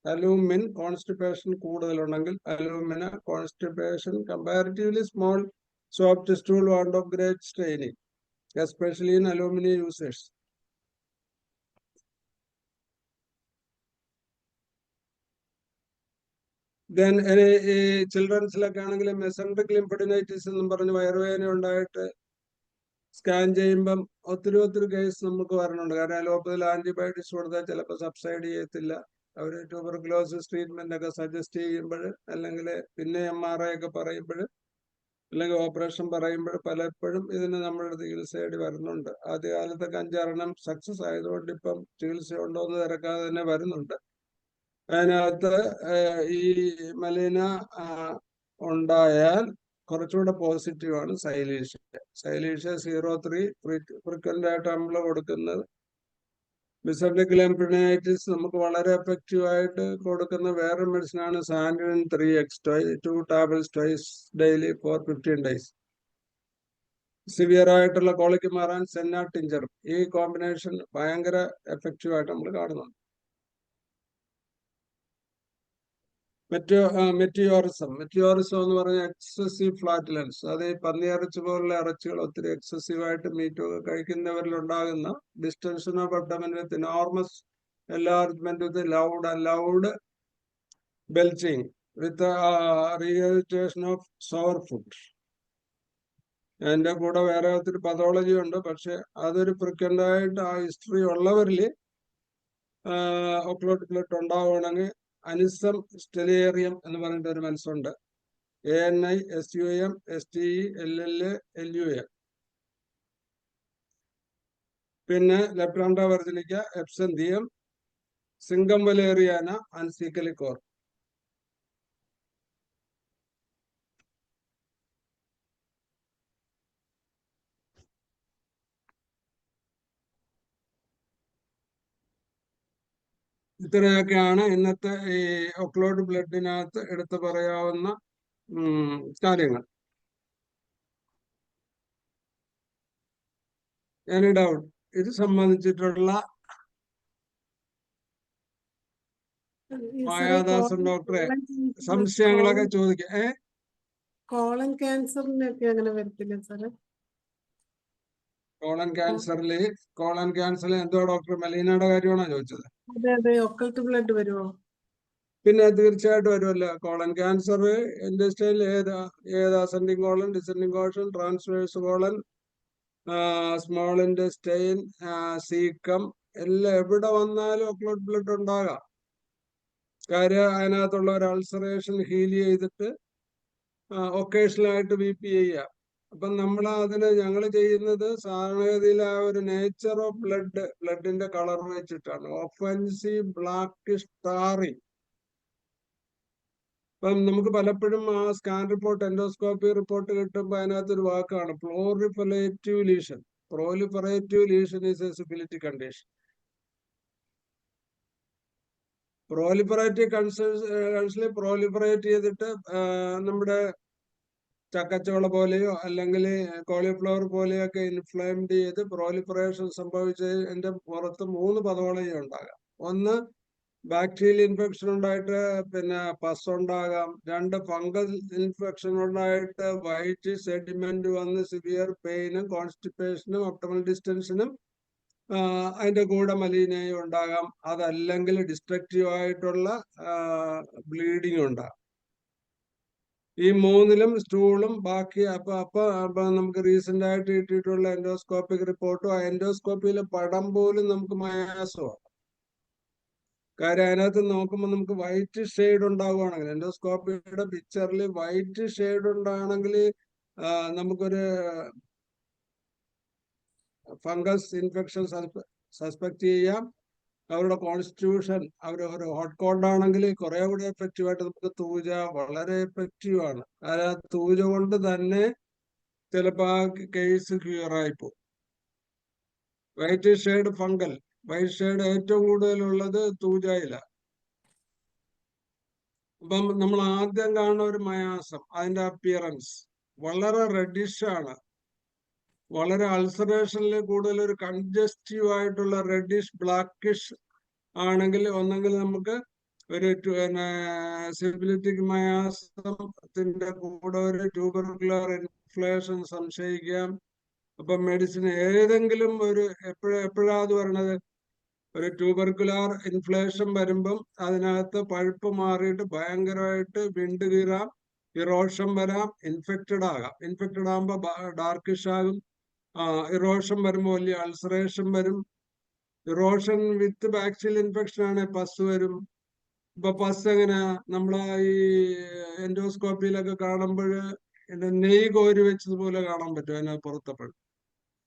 അലൂമിൻ കോൺസ്റ്റിപ്പേഷൻ കൂടുതലുണ്ടെങ്കിൽ alumina, constipation comparatively small soft stool want of great straining especially in aluminium users. Then ഈ ചിൽഡ്രൻസിലൊക്കെ ആണെങ്കിൽ മെസൻട്രിക് ലിംഫഡിനൈറ്റിസ് എന്നും പറഞ്ഞ് വയറുവേദന ഉണ്ടായിട്ട് സ്കാൻ ചെയ്യുമ്പം ഒത്തിരി കേസ് നമുക്ക് വരണുണ്ട്. കാരണം അലോപ്പതിൽ ആന്റിബയോട്ടിക്സ് കൊടുത്താൽ ചിലപ്പോൾ സബ്സൈഡ് ചെയ്യത്തില്ല. അവർ ട്യൂബർക്ലോസിസ് ട്രീറ്റ്മെന്റ് ഒക്കെ സജസ്റ്റ് ചെയ്യുമ്പോൾ അല്ലെങ്കിൽ പിന്നെ MRI ഒക്കെ പറയുമ്പോൾ അല്ലെങ്കിൽ ഓപ്പറേഷൻ പറയുമ്പോൾ പലപ്പോഴും ഇതിന് നമ്മളുടെ ചികിത്സയായിട്ട് വരുന്നുണ്ട്. ആദ്യകാലത്തൊക്കെ 5-6 സക്സസ് ആയതുകൊണ്ട് ഇപ്പം ചികിത്സ ഉണ്ടോ എന്ന് തിരക്കാതെ തന്നെ വരുന്നുണ്ട്. അതിനകത്ത് ഈ മലീന ഉണ്ടായാൽ കുറച്ചുകൂടെ പോസിറ്റീവാണ് സൈലീഷ്യ. 0.3 ഫ്രീക്വന്റ് ആയിട്ട് നമ്മൾ കൊടുക്കുന്നത്. മെസൻട്രിക് ലിംഫഡിനൈറ്റിസ് നമുക്ക് വളരെ എഫക്റ്റീവ് ആയിട്ട് കൊടുക്കുന്ന വേറെ മെഡിസിനാണ് സാൻഡിൻ 3x 2 tablets twice daily for 15 days. Severe ആയിട്ടുള്ള കോളിക്ക് മാറാൻ സെന്ന ടിഞ്ചറും ഈ കോമ്പിനേഷൻ ഭയങ്കര എഫക്റ്റീവ് ആയിട്ട് നമ്മൾ കാണുന്നുണ്ട്. മെറ്റിയോറിസം എന്ന് പറഞ്ഞ എക്സസീവ് ഫ്ലാറ്റുലൻസ്. അത് ഈ പന്നിയിറച്ചി പോലുള്ള ഇറച്ചികൾ ഒത്തിരി എക്സസീവ് ആയിട്ട് മീറ്റൊക്കെ കഴിക്കുന്നവരിൽ ഉണ്ടാകുന്ന distension of abdomen with enormous enlargement with loud belching with rehydration of sour food. അതിന്റെ കൂടെ വേറെ ഒത്തിരി പതോളജി ഉണ്ട്. പക്ഷെ അതൊരു ഫ്രീക്വന്റ് ആയിട്ട് ആ ഹിസ്റ്ററി ഉള്ളവരിൽ ഒക്ലോട്ട് ബ്ലഡ് ഉണ്ടാവുകയാണെങ്കിൽ അനിസം സ്റ്റെലേറിയം എന്ന് പറഞ്ഞിട്ട് ഒരു മത്സ്യമുണ്ട്. ANI SUM STE LL LUM. പിന്നെ ലെപ്രാൻഡ വെർജിലിക്ക, എപ്സെന്തിയം, സിംഗം വലേറിയാന ആൻഡ് സീക്കലിക്കോർ. ഇത്രയൊക്കെയാണ് ഇന്നത്തെ ഈ ഒക്ലോട്ട് ബ്ലഡിനകത്ത് എടുത്തു പറയാവുന്ന കാര്യങ്ങൾ. എനി ഡൗട്ട് ഇത് സംബന്ധിച്ചിട്ടുള്ള മായാദാസൻ ഡോക്ടറെ സംശയങ്ങളൊക്കെ ചോദിക്കാം. കോളൻ ക്യാൻസറിനൊക്കെ അങ്ങനെ വരത്തില്ല സാറേ? കോളൻ ക്യാൻസറിൽ എന്തോ ഡോക്ടർ മലീനയുടെ കാര്യമാണോ ചോദിച്ചത്? അതെ ഒക്കൾട്ട് ബ്ലഡ് വരുമോ? പിന്നെ തീർച്ചയായിട്ടും വരുമല്ലോ. കോളൻ ക്യാൻസർ ഇൻഡസ്ട്രിയിൽ ഏതാ? Ascending colon, descending colon, transverse colon, small intestine, caecum എല്ലാം എവിടെ വന്നാലും ഒക്ലൂട്ട് ബ്ലഡ് ഉണ്ടാകാം. കാര്യം അതിനകത്തുള്ള ഒരു അൾസറേഷൻ ഹീൽ ചെയ്തിട്ട് ഒക്കേഷണലായിട്ട് BP ചെയ്യാം. അപ്പം ഞങ്ങൾ ചെയ്യുന്നത് സാധാരണഗതിയിൽ ആ ഒരു നേച്ചർ ഓഫ് ബ്ലഡിന്റെ കളർ വെച്ചിട്ടാണ്. Offensive blackish tarring. അപ്പം നമുക്ക് പലപ്പോഴും ആ സ്കാൻ റിപ്പോർട്ട്, എൻഡോസ്കോപ്പി റിപ്പോർട്ട് കിട്ടുമ്പോൾ അതിനകത്തൊരു വാക്കാണ് proliferative lesion. Proliferative lesion is a syphilitic condition. Proliferate ചെയ്തിട്ട് നമ്മുടെ ചക്കച്ചോള പോലെയോ അല്ലെങ്കിൽ കോളിഫ്ലവർ പോലെയോ ഒക്കെ ഇൻഫ്ലെയിംഡ് ചെയ്ത് പ്രോലിഫറേഷൻ സംഭവിച്ച് എന്റെ പുറത്ത് 3 പദോളയും ഉണ്ടാകാം. ഒന്ന്, ബാക്ടീരിയൽ ഇൻഫെക്ഷൻ ഉണ്ടായിട്ട് പിന്നെ പസ് ഉണ്ടാകാം. 2, ഫംഗൽ ഇൻഫെക്ഷൻ ഉണ്ടായിട്ട് വൈറ്റ് സെഡിമെന്റ് വന്ന് സിവിയർ പെയിനും കോൺസ്റ്റിപ്പേഷനും ഒപ്റ്റമൽ ഡിസ്റ്റൻഷനും അതിന്റെ കൂടെ മലീനയും ഉണ്ടാകാം. അതല്ലെങ്കിൽ ഡിസ്ട്രക്റ്റീവ് ആയിട്ടുള്ള ബ്ലീഡിങ് ഉണ്ടാകാം. ഈ 3ലും സ്റ്റൂളും ബാക്കി അപ്പൊ നമുക്ക് റീസെന്റ് ആയിട്ട് കിട്ടിയിട്ടുള്ള എൻഡോസ്കോപ്പിക് റിപ്പോർട്ടും ആ എൻഡോസ്കോപ്പിയിലെ പടം പോലും നമുക്ക് മയാസമാണ്. കാര്യം അതിനകത്ത് നോക്കുമ്പോൾ നമുക്ക് വൈറ്റ് ഷെയ്ഡ് ഉണ്ടാവുകയാണെങ്കിൽ, എൻഡോസ്കോപ്പിയുടെ പിക്ചറിൽ വൈറ്റ് ഷെയ്ഡ് ഉണ്ടാണെങ്കിൽ നമുക്കൊരു ഫംഗസ് ഇൻഫെക്ഷൻ സസ്പെക്ട് ചെയ്യാം. അവരുടെ കോൺസ്റ്റിറ്റ്യൂഷൻ ഒരു ഹോട്ട് കോൾഡ് ആണെങ്കിൽ കുറെ കൂടി എഫക്റ്റീവ് ആയിട്ട് നമുക്ക് തൂജ വളരെ എഫക്റ്റീവ് ആണ്. ആ തൂജ കൊണ്ട് തന്നെ ചിലപ്പോൾ ആ കേസ് ക്യൂർ ആയിപ്പോകും. White shade fungal, white shade ഏറ്റവും കൂടുതലുള്ളത് തൂജയില. അപ്പം നമ്മൾ ആദ്യം കാണുന്ന ഒരു മയാസം, അതിന്റെ അപ്പിയറൻസ് വളരെ റെഡിഷ് ആണ്. വളരെ അൾസറേഷനിൽ കൂടുതൽ ഒരു കൺജസ്റ്റീവ് ആയിട്ടുള്ള റെഡിഷ് ബ്ലാക്കിഷ് ആണെങ്കിൽ ഒന്നെങ്കിൽ നമുക്ക് ഒരു സിഫിലിറ്റിക് മയാസത്തിന്റെ കൂടെ ഒരു ട്യൂബർക്കുലർ ഇൻഫ്ലേഷൻ സംശയിക്കാം. അപ്പൊ മെഡിസിൻ ഏതെങ്കിലും ഒരു എപ്പോഴാത് പറയണത്, ഒരു ട്യൂബർക്കുലർ ഇൻഫ്ലേഷൻ വരുമ്പം അതിനകത്ത് പഴുപ്പ് മാറിയിട്ട് ഭയങ്കരമായിട്ട് വിണ്ട് കീറാം, ഇറോഷൻ വരാം, ഇൻഫെക്റ്റഡ് ആകാം. ഇൻഫെക്റ്റഡ് ആകുമ്പോൾ ഡാർക്കിഷ് ആകും. ഇറോഷൻ വരുമ്പോൾ വലിയ അൾസറേഷൻ വരും. ഇറോഷൻ വിത്ത് ബാക്ടീരിയൽ ഇൻഫെക്ഷൻ ആണെങ്കിൽ പസ് വരും. ഇപ്പൊ പസ് എങ്ങനെയാ, നമ്മളെ ഈ എൻഡോസ്കോപ്പിയിലൊക്കെ കാണുമ്പോൾ നെയ്യ് കോരി വെച്ചതുപോലെ കാണാൻ പറ്റും അതിനകത്ത് പുറത്തപ്പോഴും.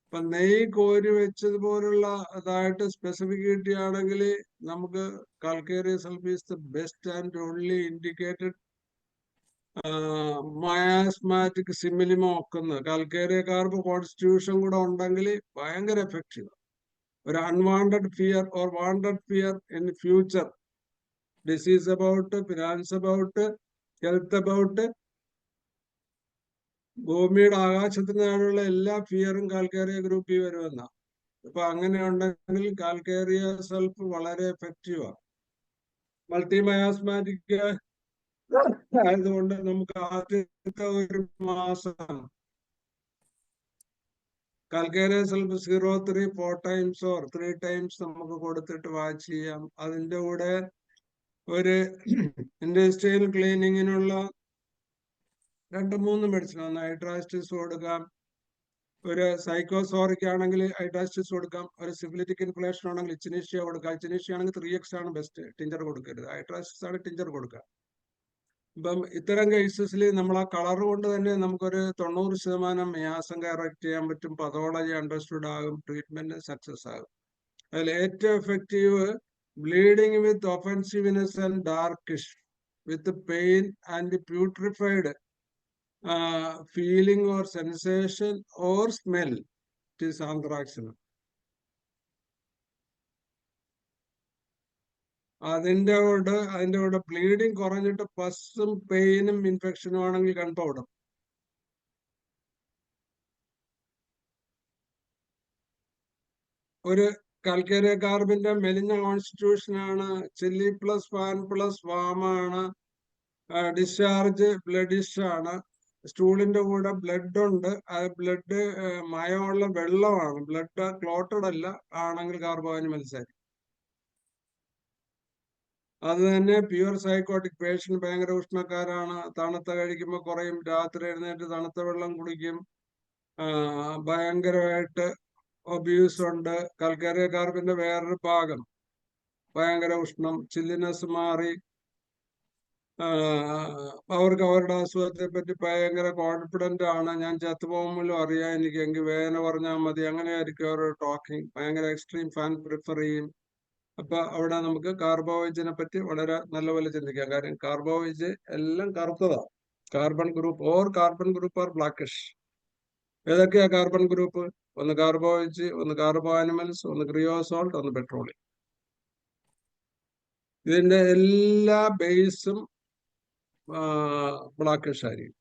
അപ്പൊ നെയ്യ് കോരി വെച്ചതുപോലുള്ള അതായിട്ട് സ്പെസിഫിക് കിട്ടിയാണെങ്കിൽ നമുക്ക് calcarea sulph is the best and only indicated miasmatic simillimum ഒക്കുന്ന കാൽക്കേറിയ കാർബ് കോൺസ്റ്റിറ്റ്യൂഷൻ കൂടെ ഉണ്ടെങ്കിൽ ഭയങ്കര എഫക്റ്റീവ്. ഒരു unwanted fear or wanted fear in future, disease about, finance about, health about, ഭൂമിയുടെ ആകാശത്തിന് താഴെയുള്ള എല്ലാ ഫിയറും കാൽക്കേറിയ ഗ്രൂപ്പിൽ വരുമെന്ന. അപ്പൊ അങ്ങനെ ഉണ്ടെങ്കിൽ കാൽക്കേറിയ സൾഫ് വളരെ എഫക്റ്റീവാണ്. മൾട്ടിമയാസ്മാറ്റിക് ആയതുകൊണ്ട് നമുക്ക് ആദ്യത്തെ ഒരു മാസം കാൽക്കേറിയ സൾഫ് 0.3 4 ടൈംസ് ഓർ 3 ടൈംസ് നമുക്ക് കൊടുത്തിട്ട് വാച്ച് ചെയ്യാം. അതിന്റെ കൂടെ ഒരു ഇൻഡസ്ട്രിയൽ ക്ലീനിങ്ങിനുള്ള 2-3 മെഡിസിൻ, ഒന്ന് ഹൈഡ്രാസ്റ്റിസ് കൊടുക്കാം, ഒരു സൈക്കോസോറിക് ആണെങ്കിൽ ഹൈഡ്രാസ്റ്റിസ് കൊടുക്കാം, ഒരു സിഫിലിറ്റിക് ഇൻഫ്ലേഷൻ ആണെങ്കിൽ ഇച്ചിനീഷ്യ കൊടുക്കാം. ഇച്ചിനീഷ്യ ആണെങ്കിൽ 3x ആണ് ബെസ്റ്റ്, ടിഞ്ചർ കൊടുക്കരുത്. ഹൈഡ്രാസ്റ്റിസ് ആണ് ടിഞ്ചർ കൊടുക്കുക. ഇപ്പം ഇത്തരം കേസസിൽ നമ്മൾ ആ കളർ കൊണ്ട് തന്നെ നമുക്കൊരു 90% മയാസം കറക്റ്റ് ചെയ്യാൻ പറ്റും. പതോളജി അണ്ടർസ്റ്റുഡ് ആകും, ട്രീറ്റ്മെന്റ് സക്സസ് ആകും. അതിൽ ഏറ്റവും effective bleeding with offensiveness and darkish with pain and putrefied feeling or sensation or smell, it is ആന്ത്രാക്സിന്. അതിന്റെ കൂടെ ബ്ലീഡിങ് കുറഞ്ഞിട്ട് പസ്സും പെയിനും ഇൻഫെക്ഷനും ആണെങ്കിൽ കൺപൗഡർ. ഒരു കാൽക്കേറിയ കാർബിന്റെ മെലിഞ്ഞ കോൺസ്റ്റിറ്റ്യൂഷൻ ആണ്, ചില്ലി പ്ലസ് ഫാൻ പ്ലസ് വാമാണ്, ഡിസ്ചാർജ് ബ്ലഡിഷ് ആണ്. സ്റ്റൂളിന്റെ കൂടെ ബ്ലഡ് ഉണ്ട്, ആ ബ്ലഡ് മയമുള്ള വെള്ളമാണ്, ബ്ലഡ് ക്ലോട്ടഡ് അല്ല, ആണെങ്കിൽ കാർബോനിമൽസ് ആയിരിക്കും. അത് തന്നെ പ്യുവർ സൈക്കോട്ടിക് പേഷ്യന്റ് ഭയങ്കര ഉഷ്ണക്കാരാണ്, തണുത്ത കഴിക്കുമ്പോൾ കുറയും, രാത്രി എഴുന്നേറ്റ് തണുത്ത വെള്ളം കുടിക്കും, ഭയങ്കരമായിട്ട് ഒബ്യൂസ് ഉണ്ട്. കൽക്കേറിയ കാർബിന്റെ വേറൊരു ഭാഗം ഭയങ്കര ഉഷ്ണം, ചില്ലിനെസ് മാറി അവർക്ക് അവരുടെ അസുഖത്തെ പറ്റി ഭയങ്കര കോൺഫിഡന്റ് ആണ്. ഞാൻ ചത്തുപോകുമ്പോഴും അറിയാം എനിക്ക്, എങ്കിൽ വേദന പറഞ്ഞാൽ മതി, അങ്ങനെയായിരിക്കും അവരുടെ ടോക്കിംഗ്. ഭയങ്കര എക്സ്ട്രീം ഫാൻ പ്രിഫർ ചെയ്യും. അപ്പൊ അവിടെ നമുക്ക് കാർബോഹൈഡ്രേറ്റിനെ പറ്റി വളരെ നല്ലപോലെ ചിന്തിക്കാം. കാര്യം കാർബോഹൈഡ്രേറ്റ് എല്ലാം കറുത്തതാ. Carbon group are blackish. ഏതൊക്കെയാ കാർബൺ ഗ്രൂപ്പ്? ഒന്ന് കാർബോഹൈഡ്രേറ്റ്, ഒന്ന് കാർബോ ആനിമൽസ്, ഒന്ന് ക്രിയോസോൾട്ട്, ഒന്ന് പെട്രോളിയം. ഇതിന്റെ എല്ലാ ബേസും ബ്ലാക്കിഷ് ആയിരിക്കും.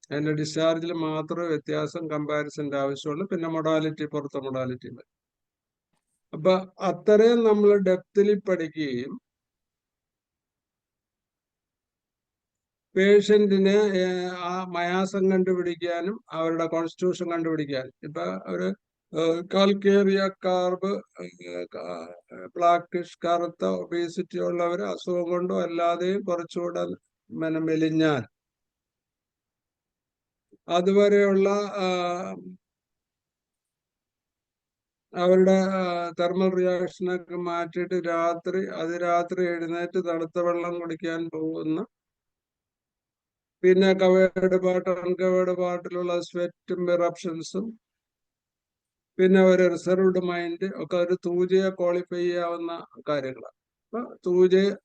അതിന്റെ ഡിസ്ചാർജിൽ മാത്രമേ വ്യത്യാസം കമ്പാരിസന്റെ ആവശ്യമുള്ളൂ. പിന്നെ മൊഡാലിറ്റി, പുറത്തെ മൊഡാലിറ്റി. അപ്പൊ അത്രയും നമ്മൾ ഡെപ്തിൽ പഠിക്കുകയും പേഷ്യന്റിന് ആ മയാസം കണ്ടുപിടിക്കാനും അവരുടെ കോൺസ്റ്റിറ്റ്യൂഷൻ കണ്ടുപിടിക്കാനും. ഇപ്പൊ ഒരു കാൽക്കേറിയ കാർബ്, ബ്ലാക്കിഷ്, കറുത്ത ഒബേസിറ്റി ഉള്ളവർ അസുഖം കൊണ്ടോ അല്ലാതെയും കുറച്ചുകൂടെ മെലിഞ്ഞാൽ അതുവരെയുള്ള അവരുടെ തെർമൽ റിയാക്ഷനൊക്കെ മാറ്റിയിട്ട് രാത്രി എഴുന്നേറ്റ് തണുത്ത വെള്ളം കുടിക്കാൻ പോകുന്ന, പിന്നെ കവേർഡ് പാർട്ട്, അൺകവേർഡ് പാർട്ടിലുള്ള സ്വെറ്റും ഇറപ്ഷൻസും, പിന്നെ ഒരു റിസർവ്ഡ് മൈൻഡ് ഒക്കെ ഒരു തൂജയെ ക്വാളിഫൈ ചെയ്യാവുന്ന കാര്യങ്ങളാണ്.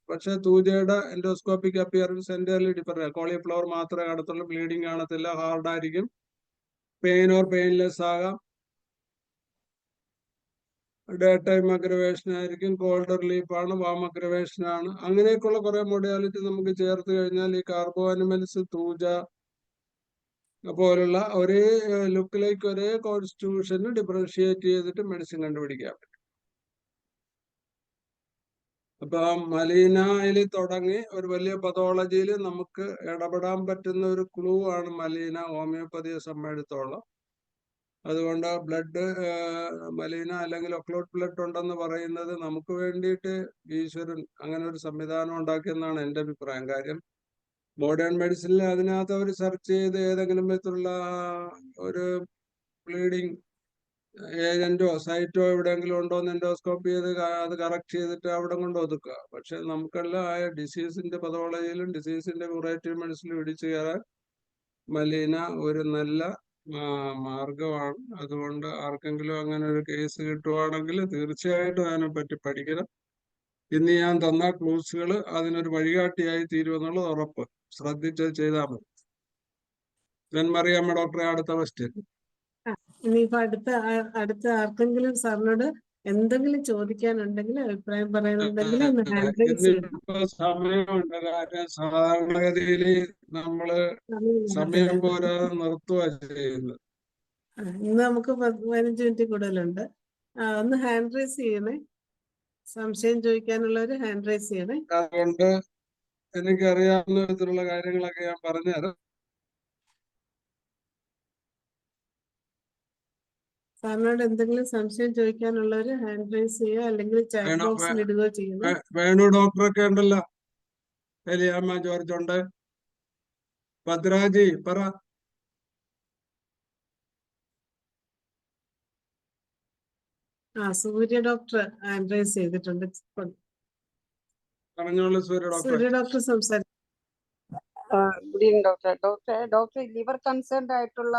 പക്ഷെ തൂജയുടെ endoscopic appearance entirely different. Cauliflower മാത്രമേ കാണത്തുള്ളൂ, ബ്ലീഡിങ് കാണത്തില്ല, ഹാർഡായിരിക്കും, പെയിൻ ഓർ പെയിൻലെസ് ആകാം, ഡേ ടൈം അഗ്രവേഷൻ ആയിരിക്കും, കോൾഡ് റിലീഫ് ആണ്, വാം അഗ്രവേഷൻ ആണ്. അങ്ങനെയൊക്കെയുള്ള കുറെ മൊഡാലിറ്റി നമുക്ക് ചേർത്ത് കഴിഞ്ഞാൽ ഈ കാർബോ ആനിമൽസ്, തൂജ പോലുള്ള ഒരേ ലുക്കിലേക്ക് ഒരേ കോൺസ്റ്റിറ്റ്യൂഷന് ഡിഫറൻഷിയേറ്റ് ചെയ്തിട്ട് മെഡിസിൻ കണ്ടുപിടിക്കാൻ പറ്റും. അപ്പൊ മലീനയിൽ തുടങ്ങി ഒരു വലിയ പതോളജിയിൽ നമുക്ക് ഇടപെടാൻ പറ്റുന്ന ഒരു ക്ലൂ ആണ് മലീന ഹോമിയോപ്പതിയെ സംബന്ധിച്ചിടത്തോളം. അതുകൊണ്ട് ബ്ലഡ് മലീന അല്ലെങ്കിൽ ഒക്ലോട്ട് ബ്ലഡ് ഉണ്ടെന്ന് പറയുന്നത് നമുക്ക് വേണ്ടിയിട്ട് ഈശ്വരൻ അങ്ങനെ ഒരു സംവിധാനം ഉണ്ടാക്കിയെന്നാണ് എൻ്റെ അഭിപ്രായം. കാര്യം മോഡേൺ മെഡിസിനിൽ അതിനകത്ത് അവർ സെർച്ച് ചെയ്ത് ഏതെങ്കിലും വിധത്തിലുള്ള ഒരു ബ്ലീഡിങ് ഏജന്റോ സൈറ്റോ എവിടെയെങ്കിലും ഉണ്ടോ എന്ന് എൻഡോസ്കോപ്പി ചെയ്ത് അത് കറക്റ്റ് ചെയ്തിട്ട് അവിടെ കൊണ്ട് ഒതുക്കുക. പക്ഷെ നമുക്കെല്ലാം ആ ഡിസീസിന്റെ പതോളജിയിലും ഡിസീസിന്റെ ക്യൂറേറ്റീവ് മെഡിസിനിലും ഇടിച്ചു കയറാൻ മലീന ഒരു നല്ല മാർഗമാണ്. അതുകൊണ്ട് ആർക്കെങ്കിലും അങ്ങനെ ഒരു കേസ് കിട്ടുവാണെങ്കിൽ തീർച്ചയായിട്ടും അതിനെപ്പറ്റി പഠിക്കണം. ഇന്ന് ഞാൻ തന്ന ക്ലൂസുകൾ അതിനൊരു വഴികാട്ടിയായി തീരുമെന്നുള്ളത് ഉറപ്പ്. ശ്രദ്ധിച്ച് ചെയ്താൽ മതി. മറിയാമ്മ ഡോക്ടറെ, അടുത്ത ക്വസ്റ്റ്യൻ. ഇനിയിപ്പോ അടുത്ത ആർക്കെങ്കിലും സാറിനോട് എന്തെങ്കിലും ചോദിക്കാനുണ്ടെങ്കിൽ, അഭിപ്രായം പറയാനുണ്ടെങ്കിൽ ഒന്ന് ഹാൻഡ് റൈസ് ചെയ്യണം. ഇന്നിപ്പോ സമയമുണ്ട്. കാര്യം സാധാരണഗതിയിൽ നമ്മള് സമയം പോരാതെ നിർത്തുക ചെയ്യുന്നത്. ഇന്ന് നമുക്ക് 15 മിനിറ്റ് കൂടുതലുണ്ട്. ഒന്ന് ഹാൻഡ് റൈസ് ചെയ്യണേ. സംശയം ചോദിക്കാനുള്ളവര് ഹാൻഡ് റൈസ് ചെയ്യണേ. അതുകൊണ്ട് എനിക്കറിയാവുന്ന വിധത്തിലുള്ള കാര്യങ്ങളൊക്കെ ഞാൻ പറഞ്ഞുതരാം. സാറിനോട് എന്തെങ്കിലും സംശയം ചോദിക്കാനുള്ളവര് ഹാൻഡ് റൈസ് ചെയ്യുക, അല്ലെങ്കിൽ ചാറ്റ് ബോക്സിൽ ഇടുകയോ ചെയ്യുന്നു. വേണു ഡോക്ടറൊക്കെ ഉണ്ടല്ലോ, എലിയാമ്മ ജോർജ് ഉണ്ട്, ഭദ്രാജി പറ. സൂര്യ ഡോക്ടർ ഹാൻഡ് റൈസ് ചെയ്തിട്ടുണ്ട്. പറഞ്ഞോളൂ സൂര്യ ഡോക്ടർ. സൂര്യ ഡോക്ടർ സംസാരിക്കും. Good evening doctor. Liver concerned ആയിട്ടുള്ള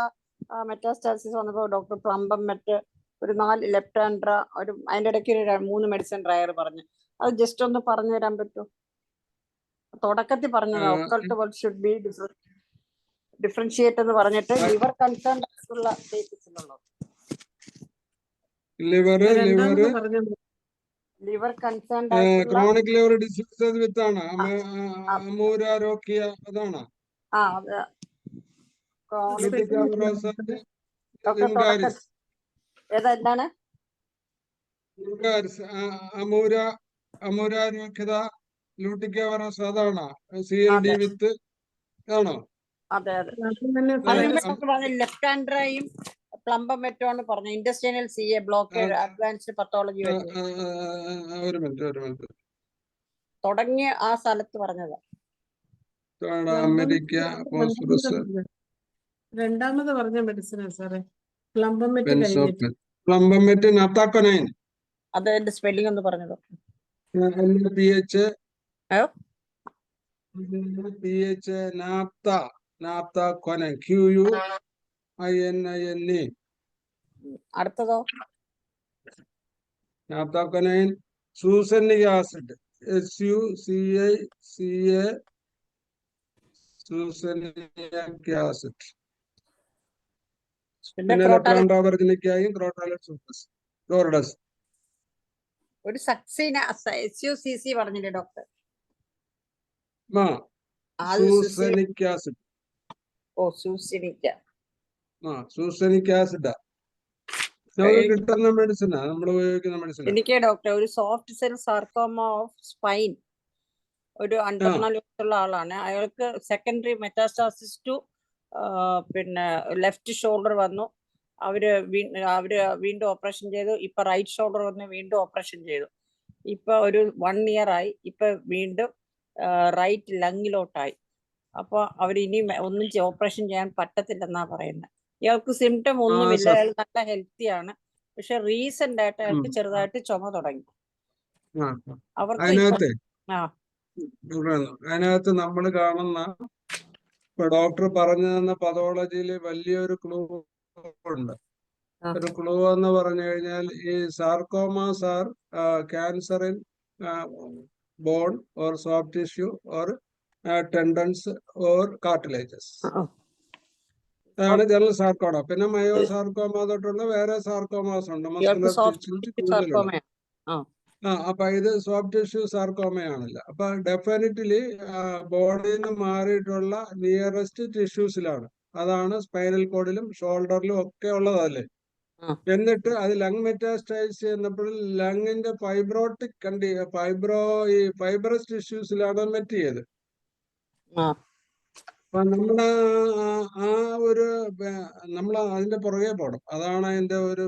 മെറ്റാസ്റ്റാസിസ് വന്നപ്പോൾ ഡോക്ടർ പ്ലംബം മെറ്റ് ഒരു 4 ലെഫ്റ്റ് ആൻഡ്ര ഒരു അതിൻ്റെ ഇടയ്ക്ക് ഒരു 3 മെഡിസിൻ ഡ്രയർ പറഞ്ഞു. അത് ജസ്റ്റ് ഒന്ന് പറഞ്ഞു തരാൻ പറ്റുമോ? തുടക്കത്തിൽ പറഞ്ഞത് occult world should be differentiate എന്ന് പറഞ്ഞിട്ട് ലിവർ കൺസേൺഡ് ആയിട്ടുള്ള കേസസിലുള്ളത്. ലിവർ കൺസേൺഡ് ആയിട്ടുള്ള ക്രോണിക് ലിവർ ഡിസീസ് വിത്ത് ആണ് അമൂരാരോഗ്യ അതാണ്. എന്താണ് അമൂരാരോഗ്യത ലൂട്ടിക്കവറസ് അതാണ്. CLD വിത്ത് ആണോ? അതെ. ലെഫ്റ്റ് ആൻഡ്രയും പ്ലംബം മെറ്റോണ് പറഞ്ഞു. Industrial CA block advanced pathology ഒരു മിനിറ്റ് തുടങ്ങിയ ആ സ്ഥലത്ത് പറഞ്ഞത്. രണ്ടാമത് പറഞ്ഞ മെഡിസിനാ സാറേ. പ്ലംബമെറ്റ് കഴിഞ്ഞിട്ട് പ്ലംബമെറ്റ് നാപ്താക്കൊനൈൻ അതിന്റെ സ്പെല്ലിംഗ് ഒന്ന് പറഞ്ഞു ഡോക്ടർ. PH A? PH നാപ്താക്കൊനൈൻ QUININE. അടുത്തതോ? നാപ്താക്കൊനൈൻ succinic acid SUCICA succinic acid. പിന്നെ പിന്നെ ക്രോട്ടാലിൻ. ലെപ്റ്റാൻഡ്രോബർജിനിക്കായും ക്രോട്ടാലിസ്. ഒരു സക്സീന SUCC പറഞ്ഞില്ലേ ഡോക്ടർ? അത് സൂസനിക് ആസിഡ്. സൂസിനിക്ക. സൂസനിക് ആസിഡാ നമുക്ക് കിട്ടുന്ന മെഡിസിനാ, നമ്മൾ ഉപയോഗിക്കുന്ന മെഡിസിൻ. എനിക്ക് ഡോക്ടർ ഒരു soft cell sarcoma of spine, ഒരു 54 വയസ്സുള്ള ആളാണ്. അയാൾക്ക് സെക്കൻഡറി മെറ്റാസ്റ്റാസിസ് ടു പിന്നെ ലെഫ്റ്റ് ഷോൾഡർ വന്നു. അവര് വീണ്ടും ഓപ്പറേഷൻ ചെയ്തു. ഇപ്പൊ റൈറ്റ് ഷോൾഡർ വന്ന് വീണ്ടും ഓപ്പറേഷൻ ചെയ്തു. ഇപ്പൊ ഒരു 1 year ആയി. ഇപ്പൊ വീണ്ടും റൈറ്റ് ലങ്ങിലോട്ടായി. അപ്പൊ അവരിനി ഒന്നും ഓപ്പറേഷൻ ചെയ്യാൻ പറ്റത്തില്ലെന്നാ പറയുന്നത്. ഇയാൾക്ക് സിംറ്റം ഒന്നുമില്ല, അയാൾ നല്ല ഹെൽത്തി ആണ്. പക്ഷെ റീസെന്റ് ആയിട്ട് അയാൾക്ക് ചെറുതായിട്ട് ചുമ തുടങ്ങി. അതിനകത്ത് നമ്മൾ കാണുന്ന ഇപ്പൊ ഡോക്ടർ പറഞ്ഞു തന്ന പതോളജിയിൽ വലിയൊരു ക്ലൂ ഉണ്ട്. ഒരു ക്ലൂ എന്ന് പറഞ്ഞു കഴിഞ്ഞാൽ ഈ sarcomas are cancer in bone or soft tissue or tendons or cartilages. അതാണ് ജനറൽ സാർക്കോമ. പിന്നെ മയോ സാർക്കോമ തൊട്ടുള്ള വേറെ സാർക്കോമാസ് ഉണ്ട്, മസ്കുലർ ടിഷ്യൂസ് കൂടുതലുള്ള. അപ്പൊ ഇത് സോഫ്റ്റ് ടിഷ്യൂ സാർക്കോമയാണല്ല. അപ്പൊ ഡെഫിനറ്റ്ലി ബോഡിയിൽ നിന്ന് മാറിയിട്ടുള്ള നിയറസ്റ്റ് ടിഷ്യൂസിലാണ്. അതാണ് സ്പൈനൽ കോഡിലും ഷോൾഡറിലും ഒക്കെ ഉള്ളതല്ലേ. എന്നിട്ട് അത് ലങ് മെറ്റാസ്റ്റൈസ് ചെയ്യുന്നപ്പോൾ ലങ്ങിന്റെ ഫൈബ്രോട്ടിക് ഫൈബ്രസ് ടിഷ്യൂസിലാണ് മെറ്റ് ചെയ്ത്. അപ്പൊ നമ്മൾ അതിന്റെ പുറകെ പോകണം. അതാണ് അതിന്റെ ഒരു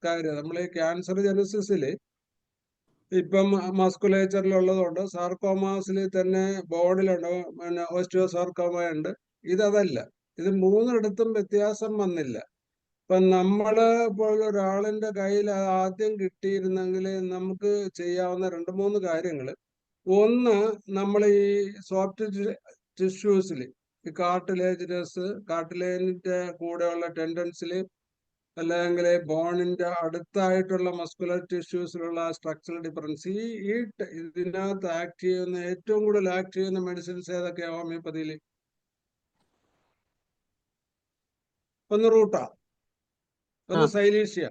കാര്യം. നമ്മൾ ഈ ക്യാൻസർ ജനസിസില് ഇപ്പം മസ്കുലേച്ചറിലുള്ളതുകൊണ്ട് സാർക്കോമാസിൽ തന്നെ ബോണിലുണ്ട്, പിന്നെ ഓസ്റ്റിയോസാർക്കോമ ഉണ്ട്. ഇതല്ല, ഇത് 3 വ്യത്യാസം വന്നില്ല. ഇപ്പൊ നമ്മള് ഇപ്പോൾ ഒരാളിന്റെ കയ്യിൽ ആദ്യം കിട്ടിയിരുന്നെങ്കിൽ നമുക്ക് ചെയ്യാവുന്ന 2-3 കാര്യങ്ങള്. ഒന്ന്, നമ്മൾ ഈ സോഫ്റ്റ് ടിഷ്യൂസിൽ ഈ കാർട്ടിലേജിന്റെ കൂടെയുള്ള ടെൻഡൻസിൽ അല്ലെങ്കിൽ ബോണിന്റെ അടുത്തായിട്ടുള്ള മസ്കുലർ ടിഷ്യൂസിലുള്ള സ്ട്രക്ചറൽ ഡിഫറൻസ്, ഇതിനകത്ത് ഏറ്റവും കൂടുതൽ ആക്ട് ചെയ്യുന്ന മെഡിസിൻസ് ഏതൊക്കെയാ ഹോമിയോപ്പതിയിൽ? ഒന്ന് റൂട്ടാ, ഒന്ന് സൈലീഷ്യ.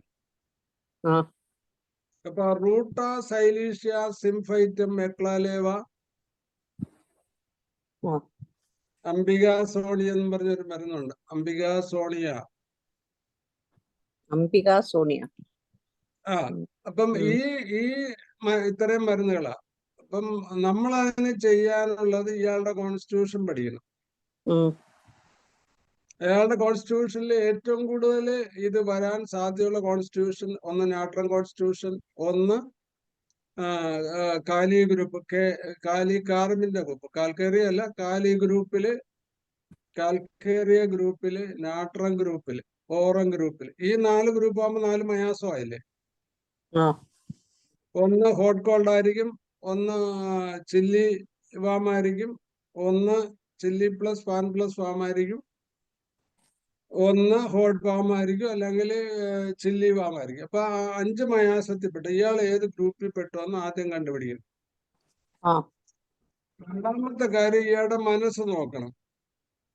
അപ്പൊ റൂട്ട, സൈലീഷ്യ, സിംഫൈറ്റം, എക്ലാലേവ, അംബികാ സോണിയ എന്ന് പറഞ്ഞൊരു മരുന്നുണ്ട്. അംബികാ സോണിയ. അപ്പം ഈ ഇത്രയും മരുന്നുകളാ. അപ്പം നമ്മൾ അതിന് ചെയ്യാനുള്ളത് ഇയാളുടെ കോൺസ്റ്റിറ്റ്യൂഷൻ പഠിക്കണം. അയാളുടെ കോൺസ്റ്റിറ്റ്യൂഷനിൽ ഏറ്റവും കൂടുതൽ ഇത് വരാൻ സാധ്യതയുള്ള കോൺസ്റ്റിറ്റ്യൂഷൻ ഒന്ന് നാട്രൻ കോൺസ്റ്റിറ്റ്യൂഷൻ, ഒന്ന് കാലി ഗ്രൂപ്പ്, കാർമിന്റെ ഗ്രൂപ്പ്, കാൽക്കേറിയ അല്ല, കാൽക്കേറിയ ഗ്രൂപ്പില്, നാട്രൻ ഗ്രൂപ്പില്, ഓറൻ ഗ്രൂപ്പില്. ഈ 4 ഗ്രൂപ്പ് ആകുമ്പോൾ 4 മയാസമായില്ലേ. ഒന്ന് ഹോട്ട് കോൾഡ് ആയിരിക്കും, ഒന്ന് ചില്ലി വാം ആയിരിക്കും, ഒന്ന് chilli plus fan plus warm ആയിരിക്കും, ഒന്ന് ഹോട്ട് വാം ആയിരിക്കും, അല്ലെങ്കിൽ ചില്ലി വാം ആയിരിക്കും. അപ്പൊ 5 മയാസത്തിൽപ്പെട്ടു. ഇയാൾ ഏത് ഗ്രൂപ്പിൽ പെട്ടു എന്ന് ആദ്യം കണ്ടുപിടിക്കണം. രണ്ടാമത്തെ കാര്യം, ഇയാളുടെ മനസ്സ് നോക്കണം.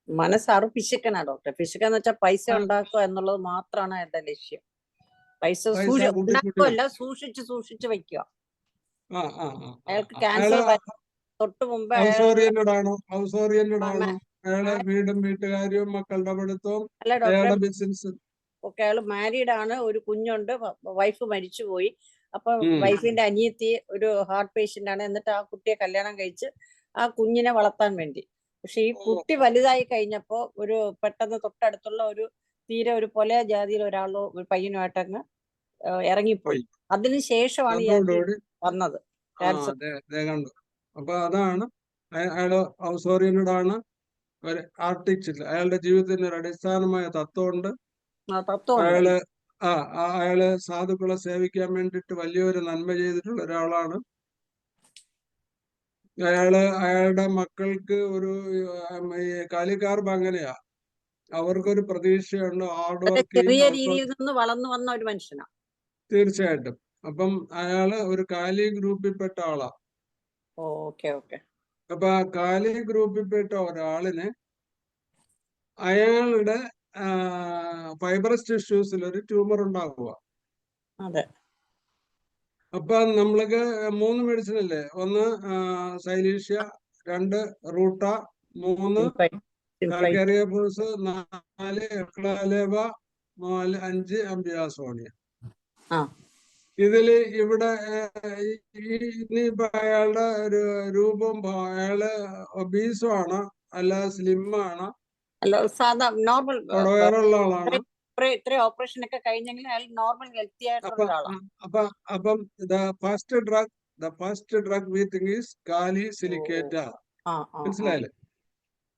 മനസ്സാറ് പിശുക്കനാ ഡോക്ടർ. പിശുക്കെന്ന് വെച്ചാൽ പൈസ ഉണ്ടാക്കുക എന്നുള്ളത് മാത്രമാണ് എന്റെ ലക്ഷ്യം. പൈസ ഉണ്ടാക്കുകയല്ല, സൂക്ഷിച്ച് വെക്കുക. അയാൾക്ക് ക്യാൻസർ തൊട്ട് മുമ്പ് അയാളെ വീടും വീട്ടുകാര്യവും മക്കളുടെ പഠിത്തവും അയാളുടെ ബിസിനസ് ഒക്കെ. അയാൾ മാരീഡ് ആണ്, ഒരു കുഞ്ഞുണ്ട്, വൈഫ് മരിച്ചുപോയി. അപ്പൊ വൈഫിന്റെ അനിയത്തി ഒരു ഹാർട്ട് പേഷ്യന്റ് ആണ്. എന്നിട്ട് ആ കുട്ടിയെ കല്യാണം കഴിച്ച് ആ കുഞ്ഞിനെ വളർത്താൻ വേണ്ടി. പക്ഷെ ഈ കുട്ടി വലുതായി കഴിഞ്ഞപ്പോ പെട്ടെന്ന് തൊട്ടടുത്തുള്ള തീരെ ഒരു പൊലയ ജാതിയിൽ ഒരു പയ്യനുമായിട്ടങ്ങ് ഇറങ്ങിപ്പോയി. അതിനുശേഷമാണ് വന്നത് ക്യാൻസർ. അപ്പൊ അതാണ് അയാള് ഹൗസ് ഓറിയന്റഡ് ആണ്. ഒരു ആർട്ടിസ്റ്റ്. അയാളുടെ ജീവിതത്തിന് ഒരു അടിസ്ഥാനമായ തത്വമുണ്ട്. തത്വം ഉണ്ട്. അയാള് അയാള് സാധുക്കളെ സേവിക്കാൻ വേണ്ടിയിട്ട് വലിയൊരു നന്മ ചെയ്തിട്ടുള്ള ഒരാളാണ്. അയാളുടെ മക്കൾക്ക് ഒരു ഈ കാലിക്കാർബ് അങ്ങനെയാ, അവർക്കൊരു പ്രതീക്ഷയുണ്ട്, ഹാർഡ് വർക്ക് ചെയ്യും ചെറിയ അവർക്ക്. രീതിയിൽ നിന്ന് വളർന്നു വന്ന ഒരു മനുഷ്യനാണ്. തീർച്ചയായിട്ടും. അപ്പം അയാള് ഒരു കാലി ഗ്രൂപ്പിൽപ്പെട്ട ആളാ. Okay okay. അപ്പൊ ആ കാലി ഗ്രൂപ്പിൽപ്പെട്ട ഒരാളിന് അയാളുടെ ഫൈബ്രസ് ടിഷ്യൂസിൽ ഒരു ട്യൂമർ ഉണ്ടാകുക. അതെ. അപ്പൊ നമ്മൾക്ക് 3 മെഡിസിൻ അല്ലേ, ഒന്ന് സൈലീഷ്യ, 2 റൂട്ട, 3 കാൽക്കേറിയ പൂൾസ്, 4 എക്ലാലേവ, 5 അംബിയാസോണിയ. ഇതില് ഇവിടെ ഇനിയിപ്പോ അയാളുടെ ഒരു രൂപം, അയാള് ഒബീസും ആണ്, അല്ല സ്ലിം ആണ്, അല്ല സാധാ നോർമൽ വയറുള്ള ആളാണ്. ഇത്രയും ഓപ്പറേഷൻ ഒക്കെ കഴിഞ്ഞെങ്കിൽ അയാൾ നോർമൽ ഹെൽത്തി ആയിട്ടുള്ള ഒരാളാണ്. അപ്പം the first drug we think is കാലി സിലിക്കേറ്റ. മനസ്സിലായില്ലേ?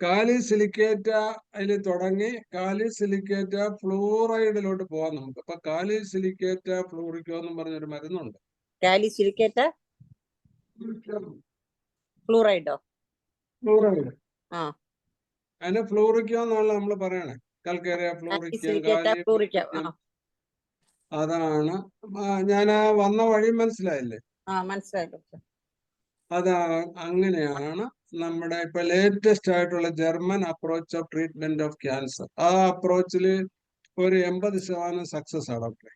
കാലി സിലിക്കേറ്റ അതിൽ തുടങ്ങി കാലി സിലിക്കേറ്റ ഫ്ലൂറൈഡിലോട്ട് പോവാൻ നമുക്ക്. അപ്പൊ കാലി സിലിക്കേറ്റ ഫ്ലൂറിക്കോ എന്നും പറഞ്ഞൊരു മരുന്നുണ്ട്. കാലി സിലിക്കേറ്റ ഫ്ലൂറൈഡോ? ഫ്ലൂറൈഡ്. അതിന് ഫ്ലൂറിക്കോ എന്നാണ് നമ്മൾ പറയണേ. കൽക്കേറിയ ഫ്ലൂറിക്കം. അതാണ്. ഞാൻ വന്ന വഴി മനസ്സിലായില്ലേ? മനസ്സിലായി. അങ്ങനെയാണ് നമ്മുടെ ഇപ്പൊ ലേറ്റസ്റ്റ് ആയിട്ടുള്ള German approach of treatment of cancer. ആ അപ്രോച്ചില് ഒരു 80% സക്സസ് ആണ് ഡോക്ടറെ.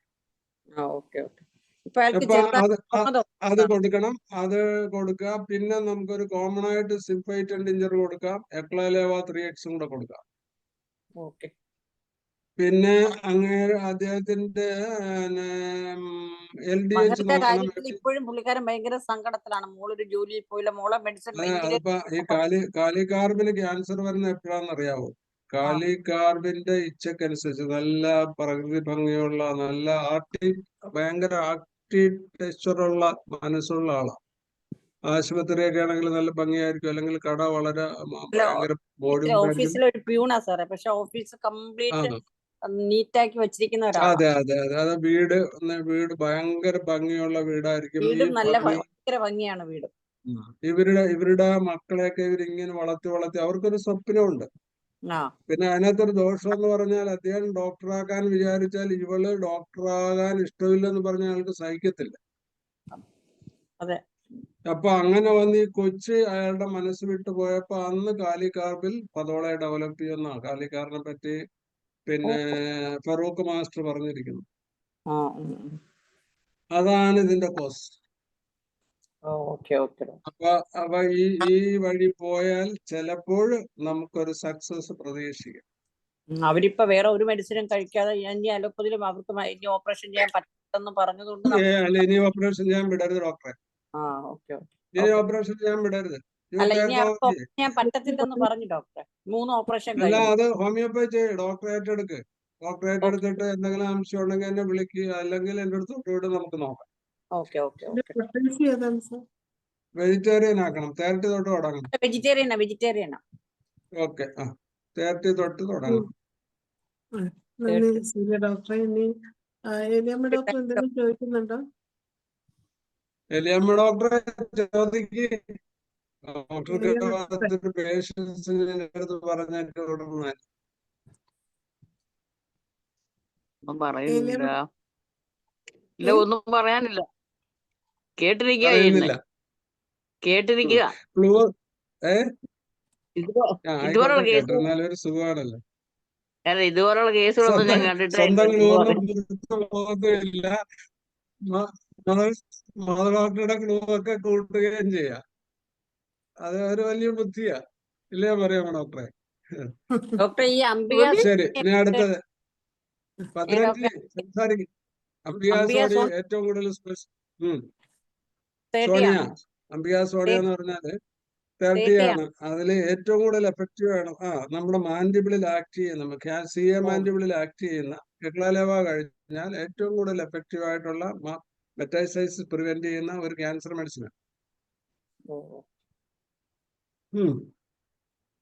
അത് കൊടുക്കണം, അത് കൊടുക്കുക. പിന്നെ നമുക്കൊരു കോമൺ ആയിട്ട് സിംഫൈറ്റ് ആൻഡ് ഇഞ്ചർ കൊടുക്കാം, എക്ലാലേവ 3x കൂടെ കൊടുക്കാം. പിന്നെ അദ്ദേഹത്തിന്റെ LDH നോക്കണം. ഇപ്പോഴും പുള്ളിക്കാരൻ ഭയങ്കര സങ്കടത്തിലാണ്. മോളൊരു ജോലിയിൽ പോയില്ല, മോളെ മെഡിസിൻ. അതിപ്പോ ഈ കാലികാർബിന് ക്യാൻസർ വരുന്ന എപ്പോഴാന്ന് അറിയാവോ? കാലികാർബിന്റെ ഇച്ഛക്കനുസരിച്ച് നല്ല പ്രകൃതി ഭംഗിയുള്ള, നല്ല ഭയങ്കര ആക്റ്റീവ് ടെക്സ്ചറുള്ള മനസ്സുള്ള ആളാ. ആശുപത്രിയൊക്കെ ആണെങ്കിൽ നല്ല ഭംഗിയായിരിക്കും, അല്ലെങ്കിൽ കട വളരെ ഭയങ്കര ബോഡി. ഓഫീസിലെ ഒരു പ്യൂണാ സാറേ, പക്ഷെ ഓഫീസ് കംപ്ലീറ്റ് നീറ്റാക്കി വെച്ചിരിക്കുന്ന ഒരാളാ. അതെ അതെ അതെ അതെ. വീട് ഭയങ്കര ഭംഗിയുള്ള വീടായിരിക്കും. നല്ല ഭയങ്കര ഭംഗിയാണ് വീട്. ഇവരുടെ മക്കളെയൊക്കെ ഇവരിങ്ങനെ വളർത്തി അവർക്കൊരു സ്വപ്നമുണ്ട്. പിന്നെ അതിനകത്തൊരു ദോഷം എന്ന് പറഞ്ഞാൽ, അദ്ദേഹം ഡോക്ടറാക്കാൻ വിചാരിച്ചാൽ ഇവള് ഡോക്ടറാകാൻ ഇഷ്ടമില്ലെന്ന് പറഞ്ഞാൽ അയാൾക്ക് സഹിക്കത്തില്ല. അപ്പൊ അങ്ങനെ വന്ന് ഈ കൊച്ച് അയാളുടെ മനസ്സ് വിട്ടു പോയപ്പോ അന്ന് കാലികാർബിൽ പതോളെ ഡെവലപ്പ് ചെയ്യുന്ന കാലിക്കാറിനെ പറ്റി പിന്നെ ഫറൂഖ് മാസ്റ്റർ പറഞ്ഞിരിക്കുന്നു. അതാണ് ഇതിന്റെ കോസ്. അപ്പൊ ഈ വഴി പോയാൽ ചിലപ്പോൾ നമുക്കൊരു സക്സസ് പ്രതീക്ഷിക്കാം. അവരിപ്പോ വേറെ ഒരു മെഡിസിനും കഴിക്കാതെ ഇനി അലോപ്പതിലും അവർക്ക് ഇനി ഓപ്പറേഷൻ ചെയ്യാൻ പറ്റുമെന്ന് പറഞ്ഞതുകൊണ്ട് ഇനി ഓപ്പറേഷൻ ചെയ്യാൻ വിടരുത് ഡോക്ടറെ. ഇനി ഓപ്പറേഷൻ ചെയ്യാൻ വിടരുത്. പറ്റത്തില്ലെന്ന് പറഞ്ഞു ഡോക്ടറെ. 3 ഓപ്പറേഷൻ. അല്ല, അത് ഹോമിയോപ്പതി ഡോക്ടറെ ഏറ്റെടുക്ക്. ഡോക്ടറെ ഏറ്റെടുത്തിട്ട് എന്തെങ്കിലും ആവശ്യം ഉണ്ടെങ്കിൽ എന്നെ വിളിക്കുക, അല്ലെങ്കിൽ എന്റെ അടുത്ത് നമുക്ക് നോക്കാം. വെജിറ്റേറിയൻ ആക്കണം. 30 തൊട്ട് തുടങ്ങണം. വെജിറ്റേറിയനാ. ഓക്കെ, 30 തൊട്ട് തുടങ്ങണം. ഡോക്ടറെ എലിയമ്മ ഡോക്ടർ എന്തെങ്കിലും ചോദിക്കുന്നുണ്ടോ? എലിയമ്മ ഡോക്ടറെ ചോദിക്ക്. ഡോക്ടർക്ക് പേഷ്യൻസിന്റെ അടുത്ത് പറഞ്ഞിട്ട് തുടർന്നാൽ പറയുന്നില്ല. ഇല്ല, ഒന്നും പറയാനില്ല. കേട്ടിരിക്കുക. ഇതുപോലുള്ള കേട്ടിരുന്നാലൊരു സുഖമാണല്ലോ. ഇതുപോലുള്ള കേസുകളൊന്നും ഞാൻ കണ്ടിട്ടില്ല. ഡോക്ടറുടെ ക്ലൂ ഒക്കെ കൂട്ടുകയും ചെയ്യാം. അത് ഒരു വലിയ ബുദ്ധിയാ, ഇല്ലേ പറയാമോ ഡോക്ടറെ? ശരി, ഇനി അടുത്തത് 15 സംസാരിക്കും. അംബികാസോണി ഏറ്റവും കൂടുതൽ അംബികാസോണി എന്ന് പറഞ്ഞാല് 30 ആണ്. അതില് ഏറ്റവും കൂടുതൽ എഫക്റ്റീവ് ആണ്. നമ്മുടെ മാൻഡിബിളിൽ ആക്ട് ചെയ്യുന്ന, CA മാൻഡിബിളിൽ ആക്ട് ചെയ്യുന്ന എക്ലാലേവ കഴിഞ്ഞാൽ ഏറ്റവും കൂടുതൽ എഫക്റ്റീവ് ആയിട്ടുള്ള മെറ്റാസ്റ്റൈസിസ് പ്രിവെന്റ് ചെയ്യുന്ന ഒരു ക്യാൻസർ മെഡിസിനാണ്.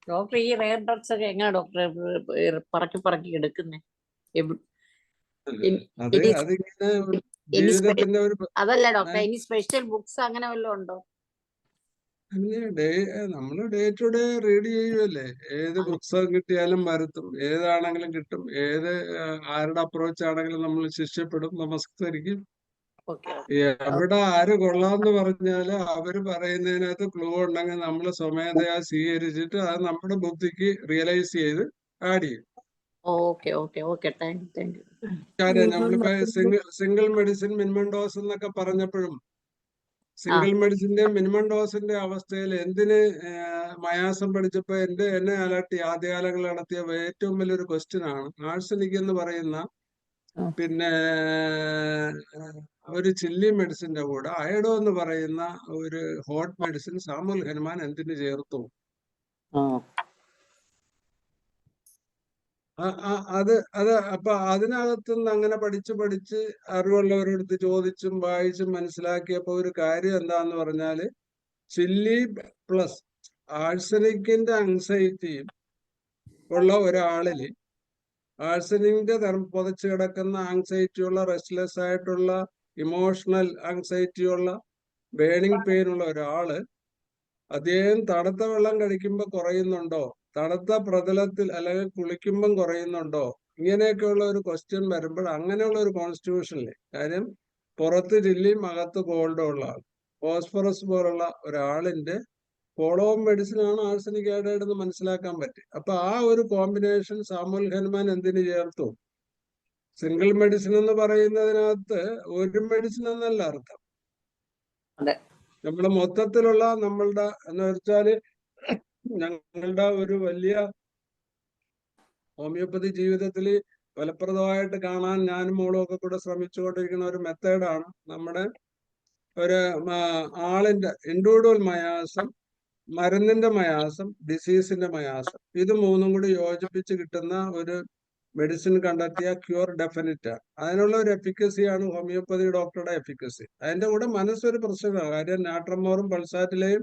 ഡോക്ടർ ഈ റെയർ ഡ്രഗ്സ് ഒക്കെ എങ്ങനെയാ ഡോക്ടറെ പറക്കി എടുക്കുന്നേ? അത് ഇനി അതിങ്ങനെ ഇനി ജീവിതത്തിന്റെ ഒരു അതല്ല ഡോക്ടറെ, ഇനി സ്പെഷ്യൽ ബുക്സ് അങ്ങനെ വല്ലതും ഉണ്ടോ? നമ്മള് ഡേ ടു ഡേ റീഡ് ചെയ്യുമല്ലേ. ഏത് പുസ്തകം കിട്ടിയാലും വരുത്തും, ഏതാണെങ്കിലും കിട്ടും, ആരുടെ അപ്രോച്ച് ആണെങ്കിലും നമ്മൾ ശിഷ്യപ്പെടും, നമസ്കരിക്കും. എവിടെ ആര് കൊള്ളാന്ന് പറഞ്ഞാല് അവര് പറയുന്നതിനകത്ത് ക്ലൂ ഉണ്ടെങ്കിൽ നമ്മൾ സ്വമേധയാ സ്വീകരിച്ചിട്ട് അത് നമ്മുടെ ബുദ്ധിക്ക് റിയലൈസ് ചെയ്ത് ആഡ് ചെയ്യും. കാര്യം നമ്മളിപ്പോ സിംഗിൾ മെഡിസിൻ മിനിമം ഡോസ് എന്നൊക്കെ പറഞ്ഞപ്പോഴും സിംഗിൾ മെഡിസിന്റെ മിനിമം ഡോസിന്റെ അവസ്ഥയിൽ എന്തിന് മയാസം പഠിച്ചപ്പോ എന്നെ അലട്ടി ആദ്യകാലങ്ങളിൽ നടത്തിയ ഏറ്റവും വലിയൊരു ക്വസ്റ്റ്യൻ ആണ് ആഴ്സനിക് എന്ന് പറയുന്ന പിന്നെ ഒരു ചില്ലി മെഡിസിന്റെ കൂടെ അയഡോ എന്ന് പറയുന്ന ഒരു ഹോട്ട് മെഡിസിൻ സാമുൽ ഹനുമാൻ എന്തിന് ചേർത്തു? അപ്പൊ അതിനകത്തുനിന്ന് അങ്ങനെ പഠിച്ച് അറിവുള്ളവരടുത്ത് ചോദിച്ചും വായിച്ചും മനസ്സിലാക്കിയപ്പോ ഒരു കാര്യം എന്താന്ന് പറഞ്ഞാല് ചില്ലി പ്ലസ് ആഴ്സനിക്കിന്റെ അങ്സൈറ്റിയും ഉള്ള ഒരാളില് ആഴ്സനിക്കിന്റെ പുതച്ചു കിടക്കുന്ന ആങ്സൈറ്റി ഉള്ള, റെസ്റ്റ്ലെസ് ആയിട്ടുള്ള, ഇമോഷണൽ ആങ്സൈറ്റി ഉള്ള, ബേണിംഗ് പെയിൻ ഉള്ള ഒരാള് അദ്ദേഹം തണുത്ത വെള്ളം കഴിക്കുമ്പോൾ കുറയുന്നുണ്ടോ, തണുത്ത പ്രതലത്തിൽ അല്ലെങ്കിൽ കുളിക്കുമ്പം കുറയുന്നുണ്ടോ, ഇങ്ങനെയൊക്കെയുള്ള ഒരു ക്വസ്റ്റ്യൻ വരുമ്പോൾ അങ്ങനെയുള്ള ഒരു കോൺസ്റ്റിറ്റ്യൂഷനില് കാര്യം പുറത്ത് ചില്ലിയും അകത്ത് കോൾഡും ഉള്ള ആൾ, ഫോസ്ഫറസ് പോലുള്ള ഒരാളിന്റെ ഫോളോ മെഡിസിൻ ആണ് ആഴ്സനിക് അയഡൈഡ് എന്ന് മനസ്സിലാക്കാൻ പറ്റും. അപ്പൊ ആ ഒരു കോമ്പിനേഷൻ സാമുൽ ഹനുമാൻ എന്തിന് ചേർത്തു? സിംഗിൾ മെഡിസിൻ എന്ന് പറയുന്നതിനകത്ത് ഒരു മെഡിസിൻ എന്നല്ല അർത്ഥം. നമ്മുടെ മൊത്തത്തിലുള്ള നമ്മളുടെ എന്ന് വെച്ചാല് ഞങ്ങളുടെ ഒരു വലിയ ഹോമിയോപ്പതി ജീവിതത്തിൽ ഫലപ്രദമായിട്ട് കാണാൻ ഞാനും മോളും ഒക്കെ കൂടെ ശ്രമിച്ചുകൊണ്ടിരിക്കുന്ന ഒരു മെത്തേഡാണ് നമ്മുടെ ഒരു ആളിന്റെ ഇൻഡിവിഡ്വൽ മയാസം, മരുന്നിന്റെ മയാസം, ഡിസീസിന്റെ മയാസം, ഇത് മൂന്നും കൂടി യോജിപ്പിച്ച് കിട്ടുന്ന ഒരു മെഡിസിൻ കണ്ടെത്തിയ ക്യൂർ ഡെഫിനിറ്റ് ആണ്. അതിനുള്ള ഒരു എഫിക്കസിയാണ് ഹോമിയോപ്പതി ഡോക്ടറുടെ എഫിക്കസി. അതിന്റെ കൂടെ മനസ്സൊരു പ്രശ്നമാണ്. കാര്യം നാട്രമോറും പൾസാറ്റിലെയും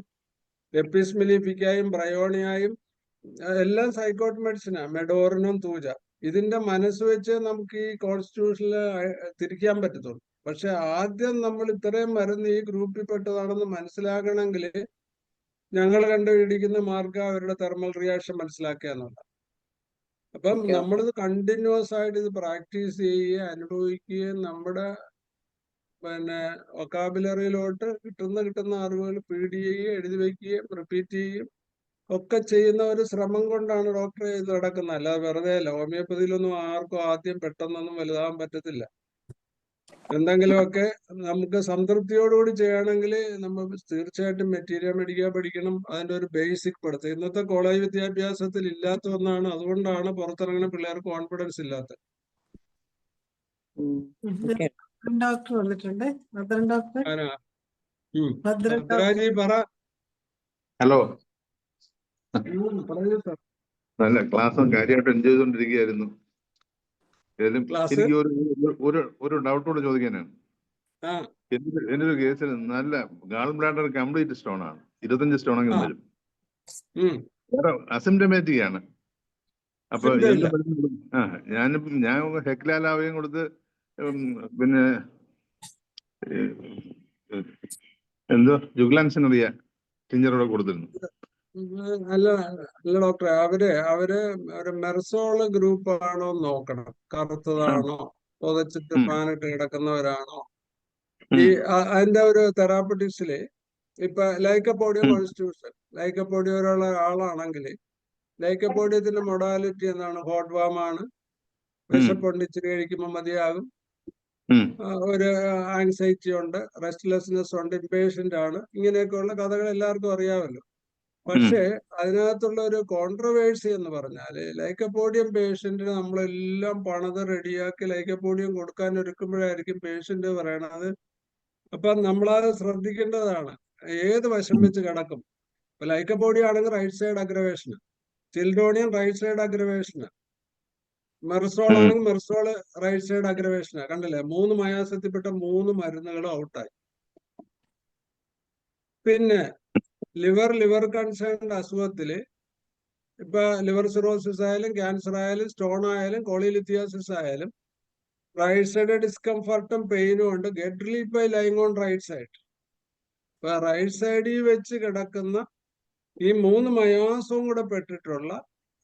എപ്പിസ്മിലിഫിക്കായും ബ്രയോണിയായും എല്ലാം സൈക്കോട്ട് മെഡിസിനാ, മെഡോറിനും തൂജ. ഇതിന്റെ മനസ്സ് വെച്ച് നമുക്ക് ഈ കോൺസ്റ്റിറ്റ്യൂഷനിൽ തിരിക്കാൻ പറ്റത്തുള്ളൂ. പക്ഷെ ആദ്യം നമ്മൾ ഇത്രയും മരുന്ന് ഈ ഗ്രൂപ്പിൽ പെട്ടതാണെന്ന് മനസ്സിലാക്കണമെങ്കിൽ ഞങ്ങൾ കണ്ടുപിടിക്കുന്ന മാർഗം അവരുടെ തെർമൽ റിയാക്ഷൻ മനസ്സിലാക്കുക എന്നുള്ളത്. അപ്പം നമ്മളിത് കണ്ടിന്യൂസ് ആയിട്ട് ഇത് പ്രാക്ടീസ് ചെയ്യുകയും അനുഭവിക്കുകയും നമ്മുടെ പിന്നെ വൊക്കാബുലറിയിലോട്ട് കിട്ടുന്ന അറിവുകൾ ഫീഡ് ചെയ്യുകയും എഴുതി വയ്ക്കുകയും റിപ്പീറ്റ് ചെയ്യുകയും ഒക്കെ ചെയ്യുന്ന ഒരു ശ്രമം കൊണ്ടാണ് ഡോക്ടർ ഇത് നടക്കുന്നത്. അല്ലാതെ വെറുതെ അല്ല. ഹോമിയോപ്പതിയിലൊന്നും ആർക്കും ആദ്യം പെട്ടെന്നൊന്നും വലുതാവാൻ പറ്റത്തില്ല. എന്തെങ്കിലുമൊക്കെ നമുക്ക് സംതൃപ്തിയോടുകൂടി ചെയ്യണമെങ്കിൽ നമ്മൾ തീർച്ചയായിട്ടും മെറ്റീരിയൽ മേടിക്കാൻ പഠിക്കണം. അതിന്റെ ഒരു ബേസിക് പഠിത്തം ഇന്നത്തെ കോളേജ് വിദ്യാഭ്യാസത്തിൽ ഇല്ലാത്ത ഒന്നാണ്. അതുകൊണ്ടാണ് പുറത്തിറങ്ങുന്ന പിള്ളേർക്ക് കോൺഫിഡൻസ് ഇല്ലാത്തത്. ഡോക്ടർ വന്നിട്ടുണ്ട്. ഡോക്ടർ ഭദ്രാജി പറ. ഹലോ, പറഞ്ഞു സാർ. നല്ല ക്ലാസ് കാര്യമായിട്ട് എൻജോയ് ചെയ്തോണ്ടിരിക്കുകയായിരുന്നു. എനിക്ക് ഒരു ഡൗട്ടോട് ചോദിക്കാനാണ്. എന്റെ ഒരു കേസിൽ നല്ല ഗാൾ ബ്ലാഡർ കംപ്ലീറ്റ് സ്റ്റോൺ ആണ്, 25 സ്റ്റോണെങ്കിലും വരും. അസിംറ്റമാറ്റിക് ആണ്. അപ്പൊ ഞാൻ ഹെക്ലാലാവയും കൊടുത്ത് പിന്നെ ജുഗ്ലാൻസിൻ അറിയാ ടിഞ്ചറോടെ കൊടുത്തിരുന്നു. അല്ല ഡോക്ടറെ, അവര് ഒരു മെർസോള് ഗ്രൂപ്പ് ആണോ നോക്കണം. കറുത്തതാണോ, പുതച്ചിട്ട് ഫാനിട്ട് കിടക്കുന്നവരാണോ. ഈ അതിന്റെ ഒരു തെറാപ്പറ്റിക്സില് ഇപ്പൊ ലൈക്കോപോഡിയം കോൺസ്റ്റിറ്റ്യൂഷൻ, ലൈക്കോപോഡിയം ഒരാള ആളാണെങ്കിൽ ലൈക്കോപോഡിയത്തിന്റെ മൊഡാലിറ്റി എന്താണ്? ഹോട്ട് വാം ആണ്. വിശപ്പുണ്ട്, ഇച്ചിരി കഴിക്കുമ്പോൾ മതിയാകും. ഒരു ആങ്സൈറ്റി ഉണ്ട്, റെസ്റ്റ്ലെസ്നെസ് ഉണ്ട്, ഇംപേഷ്യന്റ് ആണ്. ഇങ്ങനെയൊക്കെയുള്ള കഥകൾ എല്ലാവർക്കും അറിയാമല്ലോ. പക്ഷേ അതിനകത്തുള്ള ഒരു കോൺട്രവേഴ്സി എന്ന് പറഞ്ഞാല് ലൈക്കോപോഡിയം പേഷ്യന്റിന് നമ്മളെല്ലാം പണിത് റെഡിയാക്കി ലൈക്കോപോഡിയം കൊടുക്കാൻ ഒരുക്കുമ്പോഴായിരിക്കും പേഷ്യന്റ് പറയണത്. അപ്പൊ നമ്മളത് ശ്രദ്ധിക്കേണ്ടതാണ്. ഏത് വശം വെച്ച് കിടക്കും. ഇപ്പൊ ലൈക്കോപോഡിയം ആണെങ്കിൽ റൈറ്റ് സൈഡ് അഗ്രവേഷന്, ചിൽഡോണിയൻ റൈറ്റ് സൈഡ് അഗ്രവേഷന്, മെർസോൾ ആണെങ്കിൽ മെർസോള് റൈറ്റ് സൈഡ് അഗ്രവേഷനാ. കണ്ടില്ലേ, 3 മയാസത്തിൽപ്പെട്ട 3 മരുന്നുകളും ഔട്ടായി. പിന്നെ ലിവർ കൺസേൺഡ് അസുഖത്തില് ഇപ്പൊ ലിവർ സിറോസിസ് ആയാലും ക്യാൻസർ ആയാലും സ്റ്റോൺ ആയാലും കോളിലിത്തിയാസിസ് ആയാലും റൈറ്റ് സൈഡ് ഡിസ്കംഫർട്ടും പെയിനും ഉണ്ട്. Get relief by lying on right side. ഇപ്പൊ റൈറ്റ് സൈഡിൽ വെച്ച് കിടക്കുന്ന ഈ 3 മയാസവും കൂടെ പെട്ടിട്ടുള്ള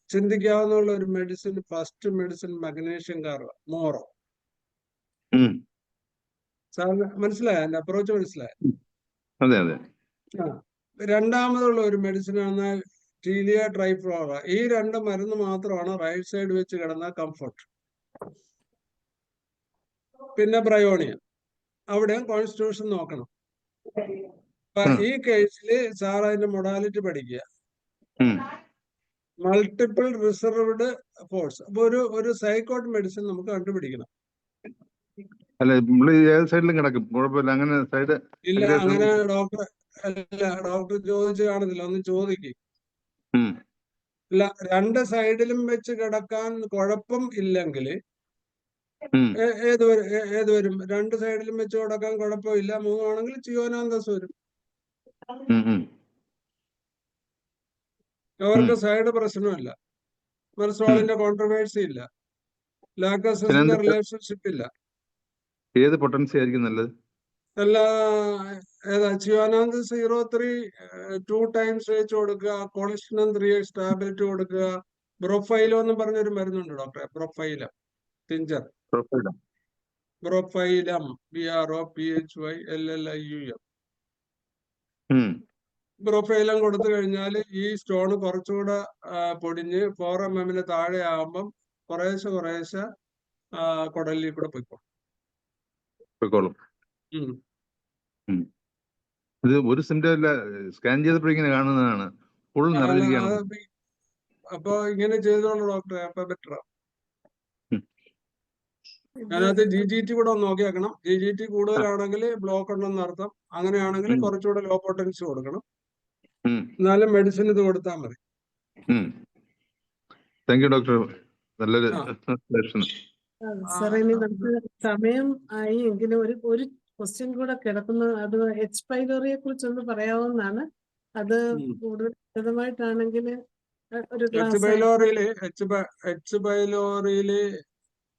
ചിന്തിക്കാവുന്ന ഒരു medicine, first medicine magnesium carbon മോറോ. സാറിന് മനസ്സിലായോ? എന്റെ അപ്രോച്ച് മനസ്സിലായോ? അതെ അതെ. രണ്ടാമതുള്ള ഒരു മെഡിസിൻ ആണ് ടീലിയ ട്രൈഫ്ലോറ. ഈ 2 മരുന്ന് മാത്രമാണ് റൈറ്റ് സൈഡ് വെച്ച് കിടന്ന കംഫർട്ട്. പിന്നെ ബ്രയോണിയ, അവിടെ കോൺസ്റ്റിറ്റ്യൂഷൻ നോക്കണം. അപ്പൊ ഈ കേസില് സാർ അതിന്റെ മൊഡാലിറ്റി പഠിക്കുക. Multiple reserved force. അപ്പൊ ഒരു സൈക്കോട്ട് മെഡിസിൻ നമുക്ക് കണ്ടുപിടിക്കണം. അല്ല, നമ്മള് ഏത് സൈഡിലും കിടക്കും, കുഴപ്പമില്ല. അങ്ങനെ സൈഡ് ഇല്ല, അങ്ങനെ ഡോക്ടർ ചോദിച്ചു കാണുന്നില്ല, ഒന്ന് ചോദിക്കും. ഇല്ല, 2 സൈഡിലും വെച്ച് കിടക്കാൻ കുഴപ്പം ഇല്ലെങ്കിൽ ഏത് വരും? 2 സൈഡിലും വെച്ച് കിടക്കാൻ കുഴപ്പമില്ല. 3 ആണെങ്കിൽ ചിയോനാന്തസ് വരും. അവർക്ക് സൈഡ് പ്രശ്നമില്ല, മെർസോളിന്റെ കോൺട്രവേഴ്സി ഇല്ല, ലാക്ടോസിന്റെ റിലേഷൻഷിപ്പ് ഇല്ല. ഏത് പൊട്ടൻസി ആയിരിക്കും നല്ലത്? അല്ല, ഏതാ ചിയോനാന്ത് 03 2 ടൈംസ് വെച്ച് കൊടുക്കുക, കോളിസ്റ്റിനം 3x ടാബ്ലറ്റ് കൊടുക്കുക. ബ്രോഫൈലോ എന്ന് പറഞ്ഞൊരു മരുന്നുണ്ട് ഡോക്ടറെ, പ്രൊഫൈലം ടിഞ്ചർ. ബ്രോഫൈലം BROPHYLLIUM. ബ്രോഫൈലം കൊടുത്തു കഴിഞ്ഞാൽ ഈ സ്റ്റോൺ കുറച്ചുകൂടെ പൊടിഞ്ഞ് 4 mm താഴെ ആകുമ്പം കുറേശ്ശെ കുടലിൽ കൂടെ പോയിക്കോളും. ഇത് ഒരു സിംറ്റം ഇല്ല, സ്കാൻ ചെയ്തപ്പോൾ ഇങ്ങനെ കാണുന്നതാണ്, ഫുൾ നിറഞ്ഞിരിക്കുകയാണ്. അപ്പൊ ഇങ്ങനെ ചെയ്തോളൂ ഡോക്ടറെ, അപ്പൊ ബെറ്ററാ. അതിനകത്ത് GGT കൂടെ ഒന്ന് നോക്കി വെക്കണം. GGT കൂടുതലാണെങ്കിൽ ബ്ലോക്ക് ഉണ്ടെന്ന് അർത്ഥം. അങ്ങനെയാണെങ്കിൽ കുറച്ചുകൂടെ ലോ പൊട്ടൻസി കൊടുക്കണം. എന്നാലും മെഡിസിൻ ഇത് കൊടുത്താൽ മതി. താങ്ക് യു ഡോക്ടർ, നല്ലൊരു സാർ. ഇനി നമുക്ക് സമയം ആയി എങ്കിലും ഒരു ക്വസ്റ്റ്യൻ കൂടെ കിടക്കുന്നു. അത് H. പൈലോറിയെ കുറിച്ചൊന്ന് പറയാവുന്നതാണ്. അത് കൂടുതൽ വിശദമായിട്ടാണെങ്കിൽ ഒരു H. പൈലോറിയില്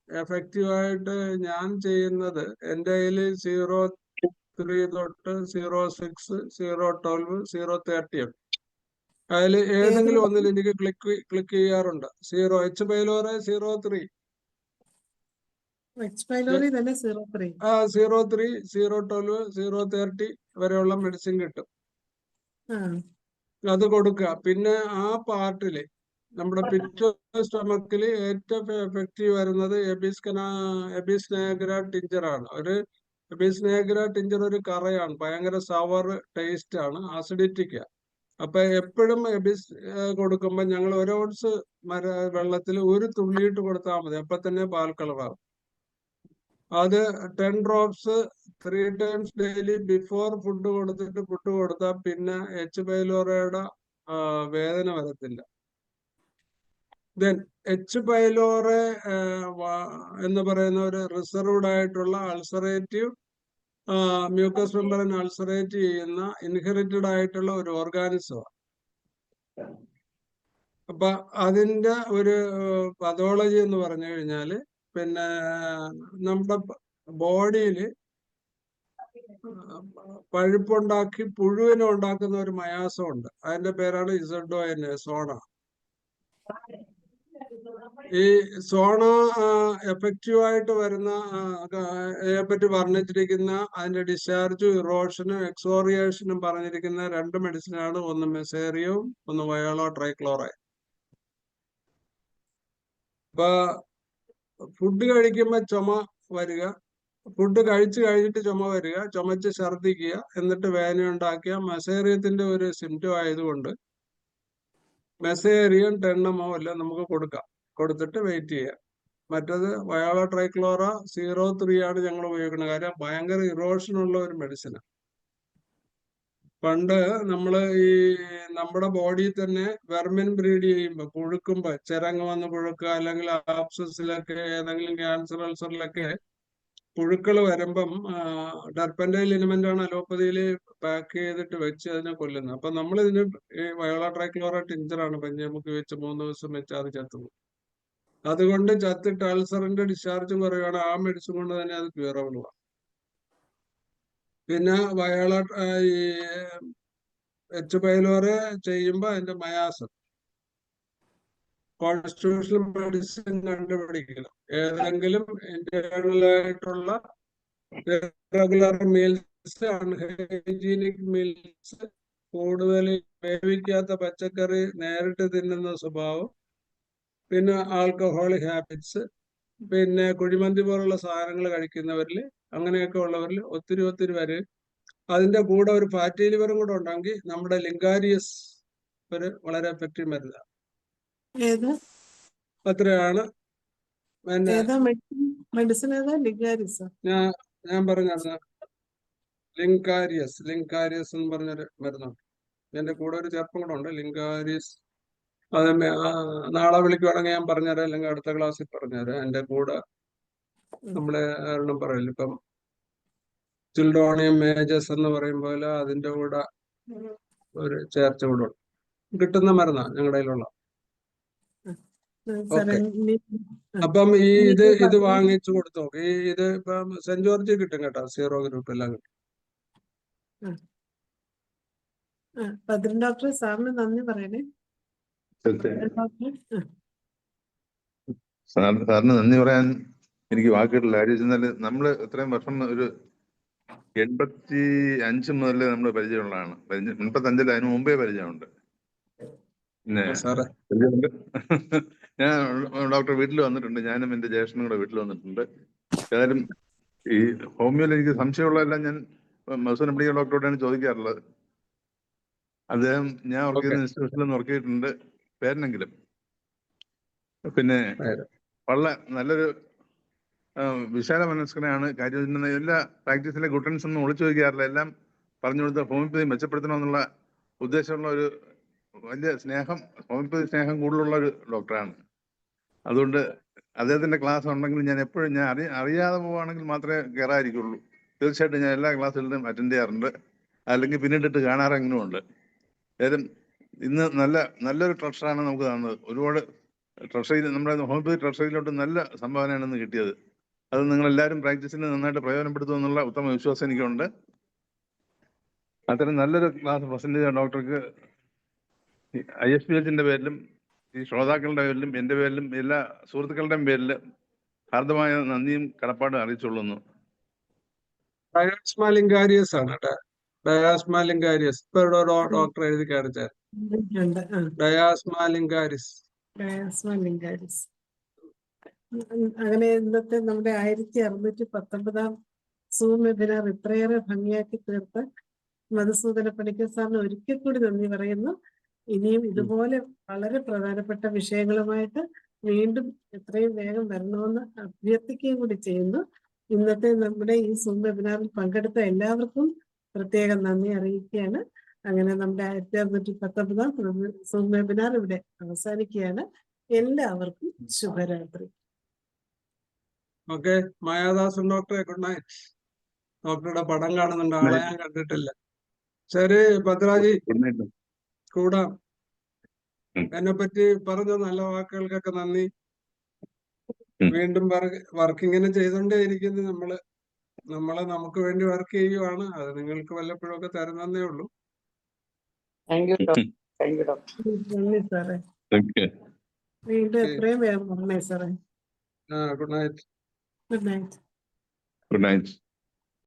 എഫക്റ്റീവായിട്ട് ഞാൻ ചെയ്യുന്നത് എൻ്റെ കയ്യിൽ 03 തൊട്ട് 06, 012, 030 അതിൽ ഏതെങ്കിലും ഒന്നിൽ എനിക്ക് ക്ലിക്ക് ചെയ്യാറുണ്ട്. H. പൈലോറി 03. H. പൈലോറി തന്നെ 03. 03, 012, 030 വരെയുള്ള മെഡിസിൻ കിട്ടും. അത് കൊടുക്കുക. പിന്നെ ആ പാർട്ടില് നമ്മുടെ പിറ്റോ സ്റ്റൊമക്കില് ഏറ്റവും എഫക്റ്റീവ് വരുന്നത് എബിസ്നേഗ്ര ടിഞ്ചർ ആണ്. എബിസ്നേഗ്ര ടിഞ്ചർ ഒരു കറയാണ്, ഭയങ്കര സവർ ടേസ്റ്റ് ആണ്, അസിഡിറ്റിക്ക. അപ്പൊ എപ്പോഴും എബിസ് കൊടുക്കുമ്പോ ഞങ്ങൾ 1 ounce വെള്ളത്തിൽ 1 തുള്ളിയിട്ട് കൊടുത്താൽ മതി, അപ്പൊ തന്നെ പാൽ കളറാകും. അത് 10 drops 3 times daily before food കൊടുത്താൽ പിന്നെ H. പൈലോറിയുടെ വേദന വരത്തില്ല. Then H. പൈലോറി എന്ന് പറയുന്ന ഒരു റിസർവ്ഡ് ആയിട്ടുള്ള അൾസറേറ്റീവ് മ്യൂക്കസ് മെമ്പറൈൻ അൾസറേറ്റ് ചെയ്യുന്ന ഇൻഹെറിറ്റഡ് ആയിട്ടുള്ള ഒരു ഓർഗാനിസമാണ്. അപ്പൊ അതിന്റെ ഒരു പതോളജി എന്ന് പറഞ്ഞു കഴിഞ്ഞാല്, പിന്നെ നമ്മുടെ ബോഡിയിൽ പഴുപ്പുണ്ടാക്കി പുഴുവിനെ ഉണ്ടാക്കുന്ന ഒരു മയാസം ഉണ്ട്. അതിന്റെ പേരാണ് ഇസഡോൻ സോണ. ഈ സോണ എഫക്റ്റീവായിട്ട് വരുന്ന പറ്റി പറഞ്ഞിരിക്കുന്ന അതിന്റെ ഡിസ്ചാർജും ഇറോഷനും എക്സോറിയേഷനും പറഞ്ഞിരിക്കുന്ന 2 മെഡിസിനാണ്. ഒന്ന് മെസേറിയവും ഒന്ന് വയോളോ ട്രൈക്ലോറൈഡ്. ഇപ്പൊ ഫുഡ് കഴിക്കുമ്പോ ചുമ വരിക, ഫുഡ് കഴിച്ചു കഴിഞ്ഞിട്ട് ചുമ വരിക, ചുമച്ച് ഛർദിക്കുക, എന്നിട്ട് വേദന ഉണ്ടാക്കിയ മെസേറിയത്തിന്റെ ഒരു സിംറ്റം ആയതുകൊണ്ട് മെസേറിയം 10 ml എല്ലാം നമുക്ക് കൊടുത്തിട്ട് വെയിറ്റ് ചെയ്യാം. മറ്റത് വയോളോ ട്രൈക്ലോറ 03 ആണ് ഞങ്ങൾ ഉപയോഗിക്കുന്നത്. കാര്യം ഭയങ്കര ഇറോഷൻ ഉള്ള ഒരു മെഡിസിനാണ്. പണ്ട് നമ്മള് ഈ നമ്മുടെ ബോഡിയിൽ തന്നെ വെർമിൻ ബ്രീഡ് ചെയ്യുമ്പോ, പുഴുക്കുമ്പോ, ചിരങ്ങ് വന്ന് പുഴുക്കുക, അല്ലെങ്കിൽ ആപ്സസിലൊക്കെ ഏതെങ്കിലും ക്യാൻസർ അൾസറിലൊക്കെ പുഴുക്കൾ വരുമ്പം ഡർപ്പന്റൈൽ ലിനമെന്റ് ആണ് അലോപ്പതിയിൽ പാക്ക് ചെയ്തിട്ട് വെച്ച് അതിനെ കൊല്ലുന്നത്. അപ്പൊ നമ്മളിതിന് ഈ വയോളോ ട്രൈക്ലോറ ടിഞ്ചറാണ് പഞ്ഞിമുക്കി വെച്ച് 3 ദിവസം വെച്ച് അത് ചത്തുപോകും. അതുകൊണ്ട് ചത്തിട്ട് അൾസറിന്റെ ഡിസ്ചാർജും കുറയുകയാണ്. ആ മെഡിസിൻ കൊണ്ട് തന്നെ അത് ക്യൂറബിൾ ആണ്. പിന്നെ ഈ എച്ച് പൈലോറി ചെയ്യുമ്പോൾ അതിന്റെ മയാസം കോൺസ്റ്റിറ്റ്യൂഷണൽ മെഡിസിൻ കണ്ടുപിടിക്കണം. ഏതെങ്കിലും ഇന്റേണൽ ആയിട്ടുള്ള റെഗുലർ മീൽസ്, അൺഹൈജീനിക് മീൽസ്, കൂടുതൽ വേവിക്കാത്ത പച്ചക്കറി നേരിട്ട് തിന്നുന്ന സ്വഭാവം, പിന്നെ ആൽക്കഹോളിക് ഹാബിറ്റ്സ്, പിന്നെ കുഴിമന്തി പോലുള്ള സാധനങ്ങൾ കഴിക്കുന്നവരിൽ, അങ്ങനെയൊക്കെ ഉള്ളവരിൽ ഒത്തിരി പേര്. അതിന്റെ കൂടെ ഒരു ഫാറ്റി ലിവറും കൂടെ ഉണ്ടെങ്കിൽ നമ്മുടെ ലിംഗാരിയസ് ഒരു വളരെ എഫക്റ്റീവ് മരുന്നാണ്. അത്രയാണ്. ഞാൻ പറഞ്ഞത് ലിംഗാരിയസ് എന്ന് പറഞ്ഞൊരു മരുന്നുണ്ട്. എന്റെ കൂടെ ഒരു ചെറുപ്പം കൂടെ ഉണ്ട്, ലിംഗാരിയസ്. അത് നാളെ വിളിക്കുവാണെങ്കിൽ ഞാൻ പറഞ്ഞുതരാം, അല്ലെങ്കിൽ അടുത്ത ക്ലാസ്സിൽ പറഞ്ഞുതരാം. എന്റെ കൂടെ നമ്മളെ ഒരെണ്ണം പറയില്ല, ഇപ്പം ചിൽഡോണിയം മേജസ് എന്ന് പറയും പോലെ അതിന്റെ കൂടെ ഒരു ചേർച്ച കൂടെ ഉണ്ട്. കിട്ടുന്ന മരുന്നാ ഞങ്ങളുടെ കയ്യിലുള്ള. അപ്പം ഇത് വാങ്ങിച്ചു കൊടുത്തു നോക്കി. ഇത് ഇപ്പം സെന്റ് ജോർജ് കിട്ടും കേട്ടോ, സീറോ ഗ്രൂപ്പ് എല്ലാം കിട്ടും. ഡോക്ടർ സാറിന് നന്ദി പറയണേ. സാറിന് നന്ദി പറയാൻ എനിക്ക് വാക്കുകളില്ല. കാര്യം വെച്ചാൽ നമ്മള് ഇത്രയും വർഷം, ഒരു 85 മുതൽ നമ്മൾ പരിചയമുള്ളതാണ്. 85 അതിന് മുമ്പേ പരിചയമുണ്ട്. പിന്നെ ഞാൻ ഡോക്ടർ വീട്ടിൽ വന്നിട്ടുണ്ട്, ഞാനും എന്റെ ജ്യേഷ്ഠനും കൂടെ വീട്ടിൽ വന്നിട്ടുണ്ട്. ഏതായാലും ഈ ഹോമിയോയിൽ എനിക്ക് സംശയമുള്ളതെല്ലാം ഞാൻ മധുസൂദൻ പണിക്കർ ഡോക്ടറോടാണ് ചോദിക്കാറുള്ളത്. അദ്ദേഹം ഞാൻ വർക്ക് ചെയ്യുന്ന ഇൻസ്റ്റിറ്റ്യൂഷനിൽ വർക്ക് ചെയ്തിട്ടുണ്ട്, പേരെങ്കിലും. പിന്നെ വളരെ നല്ലൊരു വിശാല മനസ്കനാണ്. കാര്യം എല്ലാ പ്രാക്ടീസിലെ ഗുട്ടൻസ് ഒന്നും ഒളിച്ചു ചോദിക്കാറില്ല, എല്ലാം പറഞ്ഞു കൊടുത്ത ഹോമിയോപ്പതി മെച്ചപ്പെടുത്തണമെന്നുള്ള ഉദ്ദേശമുള്ള ഒരു വലിയ സ്നേഹം, ഹോമിയോപ്പതി സ്നേഹം കൂടുതലുള്ള ഒരു ഡോക്ടറാണ്. അതുകൊണ്ട് അദ്ദേഹത്തിന്റെ ക്ലാസ് ഉണ്ടെങ്കിൽ ഞാൻ എപ്പോഴും, ഞാൻ അറിയാതെ പോവുകയാണെങ്കിൽ മാത്രമേ കയറാതിരിക്കുള്ളൂ. തീർച്ചയായിട്ടും ഞാൻ എല്ലാ ക്ലാസ്സുകളിലും അറ്റൻഡ് ചെയ്യാറുണ്ട്, അല്ലെങ്കിൽ പിന്നീടിട്ട് കാണാറെങ്കിലും ഉണ്ട്. ഏതായാലും ഇന്ന് നല്ലൊരു ട്രഷറാണ് നമുക്ക് തന്നത്. ഒരുപാട് ട്രഷറിയിൽ, നമ്മുടെ ഹോമിയോപ്പതി ട്രഷറിയിലോട്ട് നല്ല സംഭാവനയാണ് ഇന്ന് കിട്ടിയത്. അത് നിങ്ങളെല്ലാവരും പ്രാക്ടീസിന് നന്നായിട്ട് പ്രയോജനപ്പെടുത്തുമെന്നുള്ള ഉത്തമ വിശ്വാസം എനിക്കുണ്ട്. അത്തരം നല്ലൊരു ക്ലാസ് പ്രസന്റ് ചെയ്ത ഡോക്ടർക്ക് ISPHന്റെ പേരിലും ഈ ശ്രോതാക്കളുടെ പേരിലും എന്റെ പേരിലും എല്ലാ സുഹൃത്തുക്കളുടെയും പേരിൽ ഹാർദമായ നന്ദിയും കടപ്പാടും അറിയിച്ചുകൊള്ളുന്നു. ഡയാസ്മ ലിംഗാരിയസ് ആണ് കേട്ടോ. ഡയാസ്മ ലിംഗാരിയസ് ഇപ്പൊ ഡോക്ടർ എഴുതി കാണിച്ചാൽ ഡയാസ്മ ലിംഗാരിസ്. അങ്ങനെ ഇന്നത്തെ നമ്മുടെ 1619 സൂം വെബിനാർ ഇത്രയേറെ ഭംഗിയാക്കി തീർത്ത മധുസൂദന പണിക്കർ സാറിന് ഒരിക്കൽ കൂടി നന്ദി പറയുന്നു. ഇനിയും ഇതുപോലെ വളരെ പ്രധാനപ്പെട്ട വിഷയങ്ങളുമായിട്ട് വീണ്ടും എത്രയും വേഗം വരണമെന്ന് അഭ്യർത്ഥിക്കുകയും കൂടി ചെയ്യുന്നു. ഇന്നത്തെ നമ്മുടെ ഈ സൂം വെബിനാറിൽ പങ്കെടുത്ത എല്ലാവർക്കും പ്രത്യേകം നന്ദി അറിയിക്കുകയാണ്. അങ്ങനെ നമ്മുടെ 1619 സൂം വെബിനാർ ഇവിടെ അവസാനിക്കുകയാണ്. എല്ലാവർക്കും ശുഭരാത്രി. ഓക്കെ, മായാദാസൻ ഡോക്ടറെ ഗുഡ് നൈറ്റ്. ഡോക്ടറുടെ പടം കാണുന്നുണ്ട്, ആളെ ഞാൻ കണ്ടിട്ടില്ല. ശരി ഭദ്രാജി, കൂടാം. എന്നെ പറ്റി പറഞ്ഞ നല്ല വാക്കുകൾക്കൊക്കെ നന്ദി. വീണ്ടും വർക്കിങ്ങനെ ചെയ്തോണ്ടേ ഇരിക്കുന്നു. നമ്മളെ നമുക്ക് വേണ്ടി വർക്ക് ചെയ്യുവാണ്. അത് നിങ്ങൾക്ക് വല്ലപ്പോഴും ഒക്കെ തരുന്നേ ഉള്ളൂ. നന്ദി സാറേ. വീണ്ടും എത്രയും വേഗം പറഞ്ഞേ സാറേ. Good night. Good night. Good night.